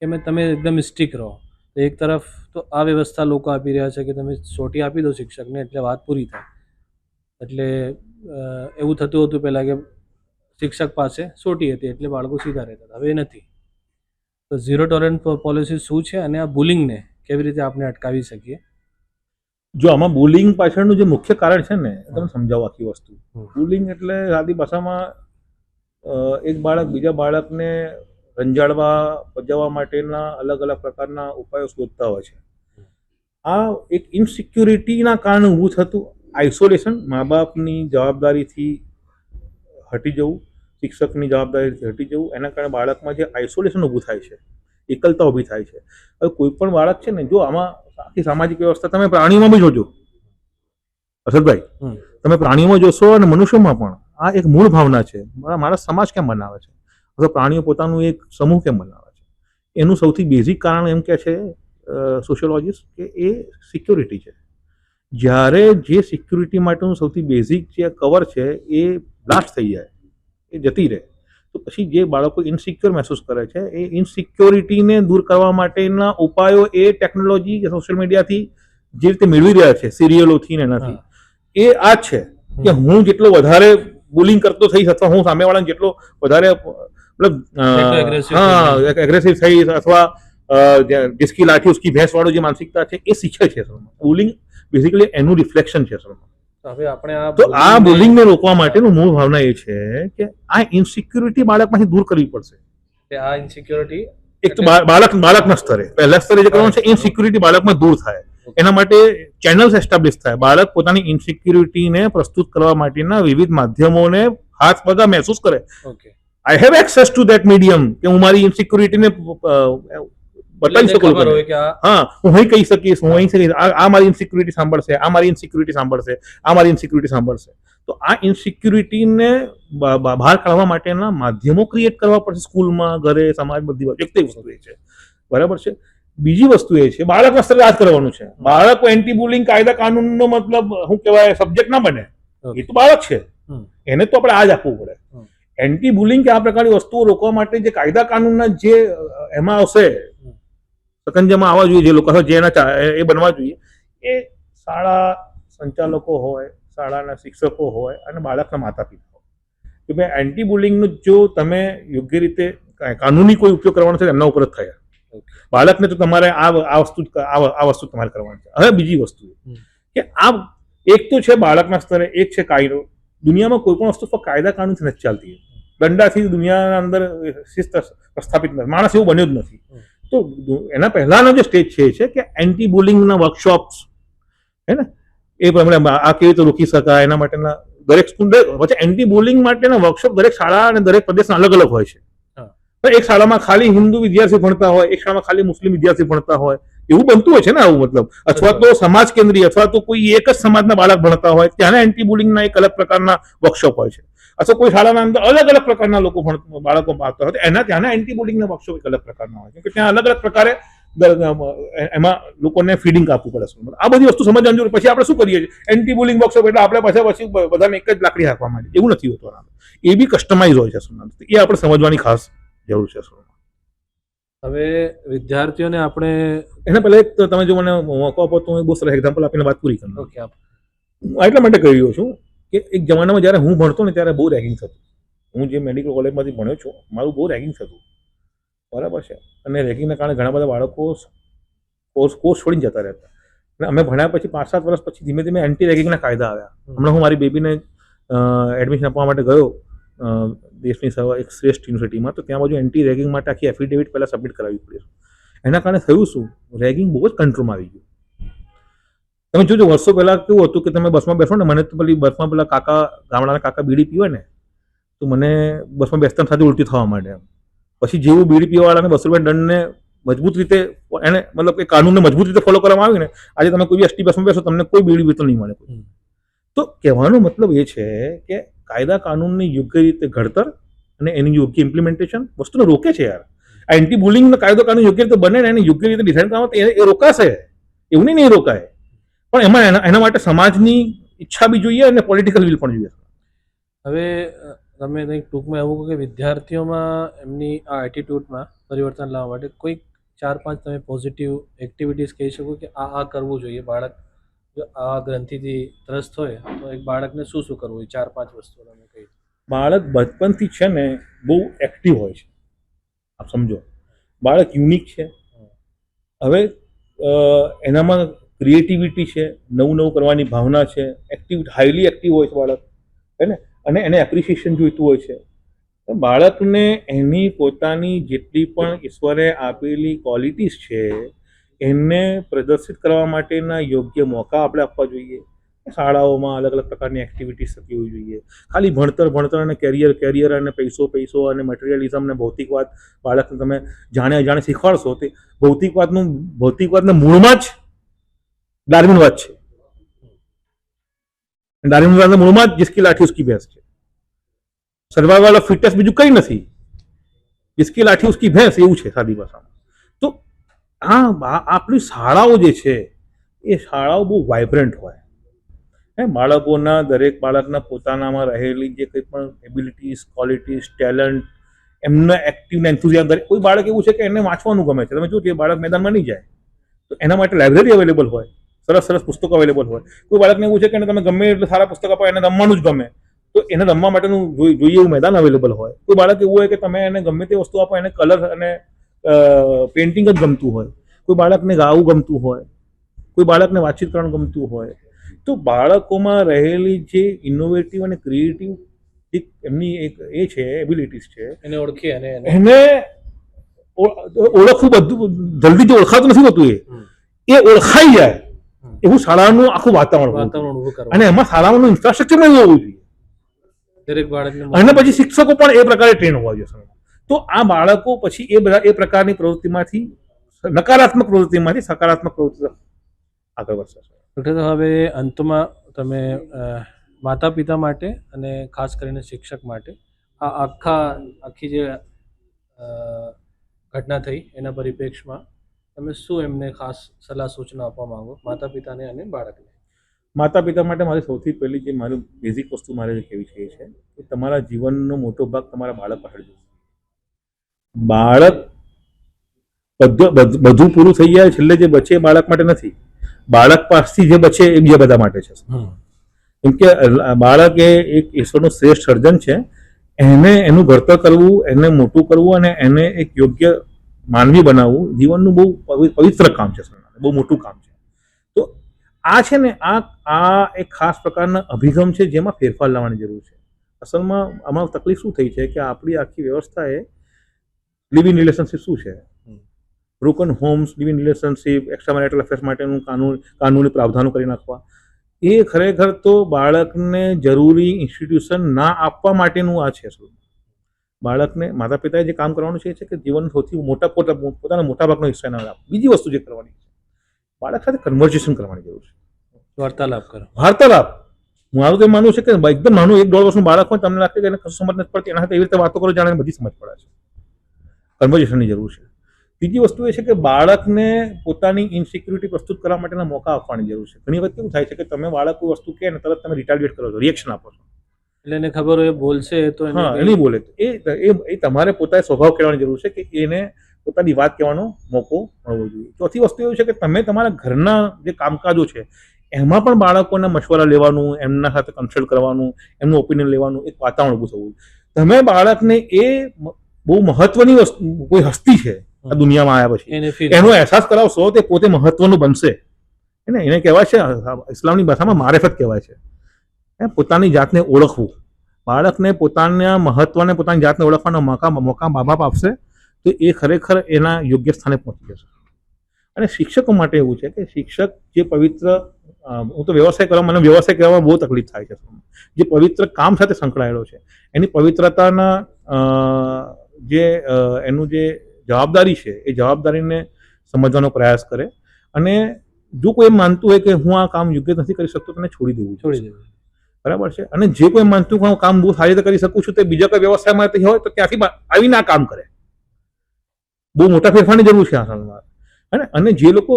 કે તમે એકદમ સ્ટ્રિક્ટ રહો. તો એક તરફ તો આ વ્યવસ્થા લોકો આપી રહ્યા છે કે તમે સોટી આપી દો શિક્ષકને એટલે વાત પૂરી થાય. એટલે એવું થતું હતું પહેલાં કે શિક્ષક પાસે સોટી હતી એટલે બાળકો સીધા રહેતા હતા, હવે એ નથી. તો 0 ટોલરન્સ પોલિસી શું છે અને આ બુલિંગને કેવી રીતે આપણે અટકાવી શકીએ? જો આમાં બુલિંગ પાછળનું જે મુખ્ય કારણ છે ને, તમે સમજાવો આખી વસ્તુ. બુલિંગ એટલે સાદી ભાષામાં એક બાળક બીજા બાળકને રંજાડવા પજવવા માટેના અલગ અલગ પ્રકારના ઉપાયો શોધતા હોય છે. આ એક ઇનસિક્યુરિટીના કારણે ઊભું થતું આઇસોલેશન, મા બાપની જવાબદારીથી હટી જવું, શિક્ષકની જવાબદારીથી હટી જવું, એના કારણે બાળકમાં જે આઇસોલેશન ઊભું થાય છે, એકલતા ઊભી થાય છે. હવે કોઈ પણ બાળક છે ને, જો આમાં આખી સામાજિક વ્યવસ્થા તમે પ્રાણીઓમાં બી જોજો અસદભાઈ, તમે પ્રાણીઓમાં જોશો અને મનુષ્યોમાં પણ આ એક મૂળ ભાવના છે. મારા સમાજ કેમ બનાવે છે અથવા પ્રાણીઓ પોતાનું એક સમૂહ કેમ બનાવે છે, એનું સૌથી બેઝિક કારણ એમ કે છે સોશિયોલોજીસ્ટ કે એ સિક્યોરિટી છે. જ્યારે જે સિક્યુરિટી માટેનું સૌથી બેઝિક જે કવર છે એ બ્લાસ્ટ થઈ જાય, એ જતી રહે, તો પછી જે બાળકો ઇનસિક્યોર મહેસૂસ કરે છે, એ ઇનસિક્યોરિટીને દૂર કરવા માટેના ઉપાયો એ ટેકનોલોજી સોશિયલ મીડિયાથી જે રીતે મેળવી રહ્યા છે, સિરિયલોથી ને એનાથી, એ આ જ છે કે હું જેટલો વધારે બુલિંગ કરતો થઈશ અથવા હું સામેવાળાને જેટલો વધારે એગ્રેસિવ થઈશ અથવા जिसकी लाठी उसकी भैंस वाળો જે માનસિકતા છે એ શીખે છે. બુલિંગ બેઝિકલી એનું રિફ્લેક્શન છે. હવે આપણે તો આ બુલિંગને રોકવા માટેનું મૂળ ભાવના એ છે કે આ ઇનસિક્યુરિટી બાળકમાંથી દૂર કરવી પડશે. આ ઇનસિક્યોરિટી એક તો બાળકના સ્તરે, પહેલા સ્તરે જે કરવાનું છે ઇનસિક્યુરિટી બાળકમાં દૂર થાય, એના માટે ચેનલ્સ એસ્ટાબ્લિશ થાય. બાળક પોતાની ઇનસિક્યુરિટીને પ્રસ્તુત કરવા માટેના વિવિધ માધ્યમોને હાથ પગા મહેસૂસ કરે. I have access two that medium, કે હું મારી ઇનસિક્યુરિટીને બતાવી શકું. હા, હું અહીં કહી શકીશ, હું અહીં શકીશ, આ મારી ઇનસિક્યુરિટી સાંભળશે, આ મારી ઇનસિક્યુરિટી સાંભળશે, આ મારી ઇનસિક્યુરિટી સાંભળશે. તો આ ઇનસિક્યુરિટીને બહાર કાઢવા માટેના માધ્યમો ક્રિએટ કરવા પડશે સ્કૂલમાં, ઘરે, સમાજ, બધી વાત. એક વસ્તુ એ છે, બરાબર છે. બીજી વસ્તુ એ છે બાળકના સ્તરે આ જ કરવાનું છે. બાળકો એન્ટી બુલિંગ કાયદા કાનૂનનો મતલબ શું કહેવાય સબ્જેક્ટ ના બને, એ તો બાળક છે, એને તો આપણે આ જ આપવું પડે. એન્ટી બુલિંગ કે આ પ્રકારની વસ્તુઓ રોકવા માટે જે કાયદા કાનૂનના જે એમાં આવશે, સકંજામાં આવવા જોઈએ, જે લોકો જેના એ બનવા જોઈએ, એ શાળા સંચાલકો હોય, શાળાના શિક્ષકો હોય અને બાળકના માતા પિતા હોય. કે ભાઈ એન્ટી બુલિંગનું જો તમે યોગ્ય રીતે કાનૂની કોઈ ઉપયોગ કરવાનો છે એમના ઉપર જ થયા. બાળકને તો તમારે આ વસ્તુ તમારે કરવાની છે. હવે બીજી વસ્તુ કે આ એક તો છે બાળકના સ્તરે, એક છે કાયદો. દુનિયામાં કોઈ પણ વસ્તુ કાયદા કાનૂનથી નથી ચાલતી. દંડાથી દુનિયાના અંદર શિસ્ત પ્રસ્થાપિત નથી, માણસ એવું બન્યો જ નથી. તો એના પહેલાનો જે સ્ટેજ છે કે એન્ટી બુલિંગના વર્કશોપ્સ, હે ને, એ પ્રમાણે આ કેવી રીતે રોકી શકાય એના માટેના દરેક સ્કૂલ પછી એન્ટી બુલિંગ માટેના વર્કશોપ દરેક શાળા અને દરેક પ્રદેશના અલગ અલગ હોય છે. એક શાળામાં ખાલી હિન્દુ વિદ્યાર્થી ભણતા હોય, એક શાળામાં ખાલી મુસ્લિમ વિદ્યાર્થી ભણતા હોય, એવું બનતું હોય છે ને આવું. મતલબ અથવા તો સમાજ કેન્દ્રીય અથવા તો કોઈ એક જ સમાજના બાળક ભણતા હોય, ત્યાંના એન્ટી બુલિંગના એક અલગ પ્રકારના વર્કશોપ હોય છે. અથવા કોઈ શાળાના અંદર અલગ અલગ પ્રકારના બાળકો ભણતા હોય, એના ત્યાંના એન્ટી બુલિંગના વર્કશોપ એક અલગ પ્રકારના હોય છે, કે ત્યાં અલગ અલગ પ્રકારે એમાં લોકોને ફીડિંગ આપવું પડે સ્કૂલમાં. આ બધી વસ્તુ સમજવાની જરૂર. પછી આપણે શું કરીએ છીએ, એન્ટી બુલિંગ વર્કશોપ એટલે આપણે પછી બધાને એક જ લાકડી હાંકવા માંડીએ, એવું નથી હોતું. એ બી કસ્ટમાઇઝ હોય છે સ્કૂલમાં, એ આપણે સમજવાની ખાસ જરૂર છે સ્કૂલમાં. હવે વિદ્યાર્થીઓને આપણે એના પહેલા એક તો તમે જો મને મોકો આપો તો હું બહુ સરસ એક્ઝામ્પલ આપીને વાત પૂરી કરું. ઓકે હું એટલા માટે કહી રહ્યો છું કે એક જમાનામાં જ્યારે હું ભણતો ને ત્યારે બહુ રેગિંગ થતું. હું જે મેડિકલ કોલેજમાંથી ભણ્યો છું, મારું બહુ રેગિંગ થતું, બરાબર છે. અને રેગિંગના કારણે ઘણા બધા બાળકો કોર્સ છોડીને જતા રહેતા. અને અમે ભણ્યા પછી 5-7 વર્ષ પછી ધીમે ધીમે એન્ટી રેગિંગના કાયદા આવ્યા. હમણાં હું મારી બેબીને એડમિશન આપવા માટે ગયો દેશની એક શ્રેષ્ઠ યુનિવર્સિટીમાં, તો ત્યાં બાજુ એન્ટી રેગિંગ માટે આખી એફિડેવિટ પહેલાં સબમિટ કરાવવી પડી. એના કારણે થયું શું, રેગિંગ બહુ જ કંટ્રોલમાં આવી ગયું. તમે જોજો વર્ષો પહેલાં કેવું હતું કે તમે બસમાં બેસો ને, મને તો પેલી બસમાં પેલા ગામડાના કાકા બીડી પીવે ને, તો મને બસમાં બેસતા સાથે ઉલટી થવા માંડે. પછી જેવું બીડી પીવાવાળાને 200 રૂપિયા દંડને મજબૂત રીતે એને મતલબ કે કાનૂનને મજબૂત રીતે ફોલો કરવામાં આવે ને, આજે તમે કોઈ બી એસટી બસમાં બેસો તમને કોઈ બીડી પીતો નહીં મળે. તો કહેવાનો મતલબ એ છે કે કાયદા કાનૂનની યોગ્ય રીતે ઘડતર અને એની યોગ્ય ઇમ્પ્લિમેન્ટેશન વસ્તુને રોકે છે યાર. આ એન્ટી બુલિંગનો કાયદો કાનૂન યોગ્ય રીતે બને ને એને યોગ્ય રીતે ડિઝાઇન કરવામાં એ રોકાશે, એવું નહીં રોકાય. પણ એમાં એના માટે સમાજની ઈચ્છા બી જોઈએ અને પોલિટિકલ વિલ પણ જોઈએ. હવે તમે કંઈક ટૂંકમાં એવું કહો કે વિદ્યાર્થીઓમાં એમની આ એટીટ્યૂડમાં પરિવર્તન લાવવા માટે કોઈ 4-5 તમે પોઝિટિવ એક્ટિવિટીઝ કહી શકો કે આ કરવું જોઈએ. બાળક જો આ ગ્રંથિથી ત્રસ્ત હોય તો એક બાળકને શું કરવું હોય, 4-5 વસ્તુ તમે કહી. બાળક બચપનથી છે ને બહુ એક્ટિવ હોય છે, આપ સમજો. બાળક યુનિક છે. હવે એનામાં ક્રિએટિવિટી છે, નવું કરવાની ભાવના છે, હાઈલી એક્ટિવ હોય છે બાળક, હે ને. અને એને એપ્રિસિએશન જોઈતું હોય છે. બાળકને એની પોતાની જેટલી પણ ઈશ્વરે આપેલી ક્વોલિટીઝ છે એને પ્રદર્શિત કરવા માટેના યોગ્ય મોકા આપણે આપવા જોઈએ. શાળાઓમાં અલગ અલગ પ્રકારની એક્ટિવિટીઝ થતી હોવી જોઈએ. ખાલી ભણતર અને કેરિયર અને પૈસો અને મટીરિયલિઝમ ને ભૌતિકવાદ બાળકને તમે જાણે શીખવાડશો તે ભૌતિકવાદના મૂળમાં જ ડાર્વિનવાદ છે. ડાર્વિનવાદના મૂળમાં જ જિસકી લાઠી ઉસકી ભેંસ છે. સર્વાઈવલ ઓફ ફિટેસ્ટ બીજું કંઈ નથી. જિસકી લાઠી ઉસકી ભેંસ એવું છે સાદી ભાષામાં. તો આપણી શાળાઓ જે છે એ શાળાઓ બહુ વાઇબ્રન્ટ હોય. દરેક બાળકના પોતાનામાં રહેલી જે કંઈ પણ એબિલિટીઝ, ક્વોલિટીઝ, ટેલેન્ટ, એમના એક્ટિવ ને એન્થુઝિયાઝમ. કોઈ બાળક એવું છે કે એને વાંચવાનું ગમે છે, તમે જો એ બાળક મેદાનમાં નહીં જાય તો એના માટે લાઇબ્રેરી અવેલેબલ હોય, સરસ પુસ્તકો અવેલેબલ હોય. કોઈ બાળકને એવું છે કે તમે ગમે એટલે સારા પુસ્તક આપો, એને રમવાનું જ ગમે, તો એને રમવા માટેનું જોઈએ એવું મેદાન અવેલેબલ હોય. કોઈ બાળક એવું હોય કે તમે એને ગમે તે વસ્તુ આપો, એને કલર અને પેઇન્ટિંગ જ ગમતું હોય. કોઈ બાળકને ગાવું ગમતું હોય, કોઈ બાળકને વાતચીત કરવાનું ગમતું હોય. તો બાળકોમાં રહેલી જે ઇનોવેટિવ અને ક્રિએટિવ એમની એક એ છે એબિલિટીઝ છે, એને ઓળખી અને એને ઓળખવું. બધું જલ્દી જે ઓળખાતું નથી હોતું એ ઓળખાઈ જાય એવું શાળાનું આખું વાતાવરણ ઊભું કરવું. અને એમાં શાળાનું ઇન્ફ્રાસ્ટ્રક્ચર પણ એવું હોવું જોઈએ. દરેક બાળકને અને પછી શિક્ષકો પણ એ પ્રકારે ટ્રેન હોવા જોઈએ. તો આ બાળકો પછી એ પ્રકારની પ્રવૃત્તિમાંથી નકારાત્મક પ્રવૃત્તિમાંથી સકારાત્મક પ્રવૃત્તિ આગળ વધશે. હવે અંતમાં તમે માતા પિતા માટે અને ખાસ કરીને શિક્ષક માટે આ આખી જે ઘટના થઈ એના પરિપ્રેક્ષમાં તમે શું એમને ખાસ સલાહ સૂચના આપવા માંગો, માતા પિતાને અને બાળકને? માતા પિતા માટે મારી સૌથી પહેલી જે મારી બેઝિક વસ્તુ મારે કહેવી છે એ છે કે તમારા જીવનનો મોટો ભાગ તમારા બાળક પાછળ જશે. બાળક બધું પૂરું થઈ જાય છેલ્લે જે બચે એ બાળક માટે નથી, બાળક પાસથી જે બચે એ બીજા બધા માટે છે. કેમ કે બાળક એ એક ઈશ્વરનું શ્રેષ્ઠ સર્જન છે. એને એનું ઘડતર કરવું, એને મોટું કરવું અને એને એક યોગ્ય માનવી બનાવવું જીવનનું બહુ પવિત્ર કામ છે, બહુ મોટું કામ છે. તો આ છે ને આ એક ખાસ પ્રકારના અભિગમ છે જેમાં ફેરફાર લાવવાની જરૂર છે. અસલમાં આમાં તકલીફ શું થઈ છે કે આપણી આખી વ્યવસ્થાએ લિવ ઇન રિલેશનશિપ શું છે, broken homes, live in relationship, extra marital affairs માટેનું કાનૂની પ્રાવધાનો કરી નાખવા, એ ખરેખર તો બાળકને જરૂરી ઇન્સ્ટિટ્યુશન ના આપવા માટેનું આ છે. બાળકને માતા પિતાએ જે કામ કરવાનું છે કે જીવન સૌથી પોતાના મોટા ભાગનો હિસ્સો ના આપે. બીજી વસ્તુ જે કરવાની છે, બાળક સાથે કન્વર્ઝેશન કરવાની જરૂર છે, વાર્તાલાપ. મારું તો માનવું છે કે એકદમ નાનું 1-1.5 વર્ષનું બાળક હોય, તમને લાગે કે એને કશું સમજ નથી પડતી, એના સાથે એવી રીતે વાતો કરો જાણે બધી સમજ પડે છે. કન્વર્ઝેશનની જરૂર છે. બીજી વસ્તુ એ છે કે બાળકને પોતાની ઇનસિક્યુરિટી પ્રસ્તુત કરવા માટેના મોકા આપવાની જરૂર છે. ઘણી વખત કેવું થાય છે કે તમે બાળક કોઈ વસ્તુ કહે ને તરત તમે રિટાલિએટ કરો છો, રિએક્શન આપો છો. એટલે એને ખબર હોય એ બોલશે તો એને હા, એની બોલે એ તમારે પોતાએ સ્વભાવ કહેવાની જરૂર છે કે એને પોતાની વાત કહેવાનો મોકો મળવો જોઈએ. ચોથી વસ્તુ એવું છે કે તમે તમારા ઘરના જે કામકાજો છે એમાં પણ બાળકોના મશવરા લેવાનું, એમના સાથે કન્સલ્ટ કરવાનું, એમનું ઓપિનિયન લેવાનું એક વાતાવરણ ઊભું થવું. તમે બાળકને એ બહુ મહત્વની વસ્તુ, કોઈ હસ્તી છે આ દુનિયામાં આવ્યા પછી એને feel એનો અહેસાસ કરાવશો તે પોતે મહત્વનું બનશે. એને કહેવાય છે, ઇસ્લામની ભાષામાં મારેફત કહેવાય છે. પોતાની જાતને ઓળખવું. બાળકને પોતાના મહત્વને, પોતાની જાતને ઓળખવાનો મોકા મા બાપ આપશે તો એ ખરેખર એના યોગ્ય સ્થાને પહોંચી જશે. અને શિક્ષકો માટે એવું છે કે શિક્ષક જે પવિત્ર, હું તો વ્યવસાય કરવા, મને વ્યવસાય કરવામાં બહુ તકલીફ થાય છે. જે પવિત્ર કામ સાથે સંકળાયેલો છે એની પવિત્રતાના જે એનું જે જવાબદારી છે એ જવાબદારીને સમજવાનો પ્રયાસ કરે. અને જો કોઈ એમ માનતું હોય કે હું આ કામ યોગ્ય નથી કરી શકતો, તેને છોડી દેવું. બરાબર છે. અને જે કોઈ માનતું હું કામ બહુ સારી રીતે કરી શકું છું તે બીજા કોઈ વ્યવસાયમાં હોય તો ત્યાંથી આવીને આ કામ કરે. બહુ મોટા ફેરફારની જરૂર છે આ સાલમાં. અને જે લોકો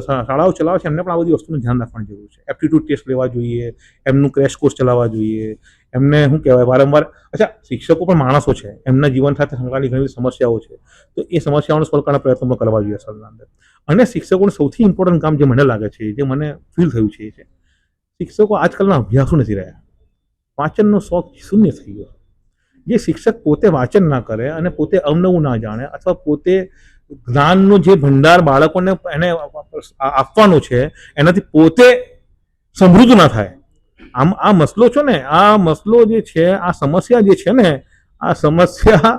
શાળાઓ ચલાવે છે એમને પણ આ બધી વસ્તુનું ધ્યાન રાખવાની જરૂર છે. એપ્ટિટ્યૂડ ટેસ્ટ લેવા જોઈએ, એમનું ક્રેશ કોર્સ ચલાવવા જોઈએ, એમને શું કહેવાય વારંવાર. અચ્છા, શિક્ષકો પણ માણસો છે, એમના જીવન સાથે સંકળાયેલી ઘણી બધી સમસ્યાઓ છે, તો એ સમસ્યાઓનો સોલ્વ કરવાના પ્રયત્નો કરવા જોઈએ અસલના અંદર. અને શિક્ષકોનું સૌથી ઇમ્પોર્ટન્ટ કામ જે મને લાગે છે, જે મને ફીલ થયું છે, એ છે શિક્ષકો આજકાલના અભ્યાસો નથી રહ્યા. વાંચનનો શોખ શૂન્ય થઈ ગયો. જે શિક્ષક પોતે વાંચન ના કરે અને પોતે અવનવું ના જાણે અથવા પોતે જ્ઞાનનો જે ભંડાર બાળકોને એને આપવાનો છે એનાથી પોતે સમૃદ્ધ ના થાય, આ મસલો છે ને, આ મસલો જે છે, આ સમસ્યા જે છે ને, આ સમસ્યા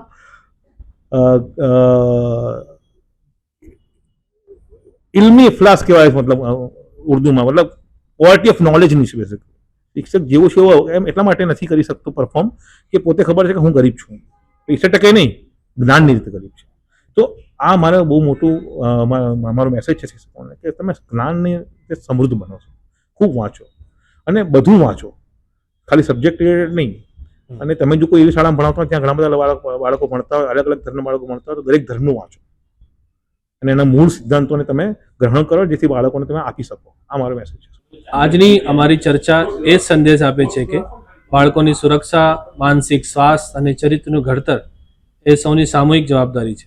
ઇલ્મી ઇફલાસ કહેવાય, મતલબ ઉર્દુમાં, મતલબ ક્વોલિટી ઓફ નોલેજની છે. બેસિક શિક્ષક જેવો છે એવો એમ એટલા માટે નથી કરી શકતો પરફોર્મ કે પોતે ખબર છે કે હું ગરીબ છું. 60% નહીં, જ્ઞાનની રીતે ગરીબ છે. તો આ મારે બહુ મોટું મારો મેસેજ છે શિક્ષકોને કે તમે જ્ઞાનની રીતે સમૃદ્ધ બનો છો. ખૂબ વાંચો અને બધું વાંચો, ખાલી સબ્જેક્ટ રિલેટેડ નહીં. અને તમે જો કોઈ એવી શાળામાં ભણાવતા હોય ત્યાં ઘણા બધા બાળકો ભણતા હોય, અલગ અલગ ધર્મના બાળકો ભણતા હોય, તો દરેક ધર્મનું વાંચો અને એના મૂળ સિદ્ધાંતોને તમે ગ્રહણ કરો જેથી બાળકોને તમે આપી શકો. આ મારો મેસેજ છે. આજની અમારી ચર્ચા એ સંદેશ આપે છે કે બાળકોની સુરક્ષા, માનસિક સ્વાસ્થ્ય અને ચરિત્રનું ઘડતર એ સૌની સામૂહિક જવાબદારી છે.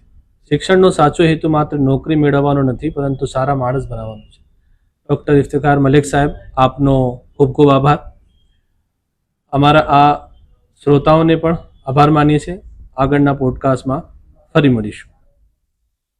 શિક્ષણનો સાચો હેતુ માત્ર નોકરી મેળવવાનો નથી, પરંતુ સારા માણસ બનાવવાનો છે. ડૉક્ટર ઇફ્તિખાર મલિક સાહેબ, આપનો ખૂબ ખૂબ આભાર. અમારા આ શ્રોતાઓને પણ આભાર માનીએ છીએ. આગળના પોડકાસ્ટમાં ફરી મળીશું.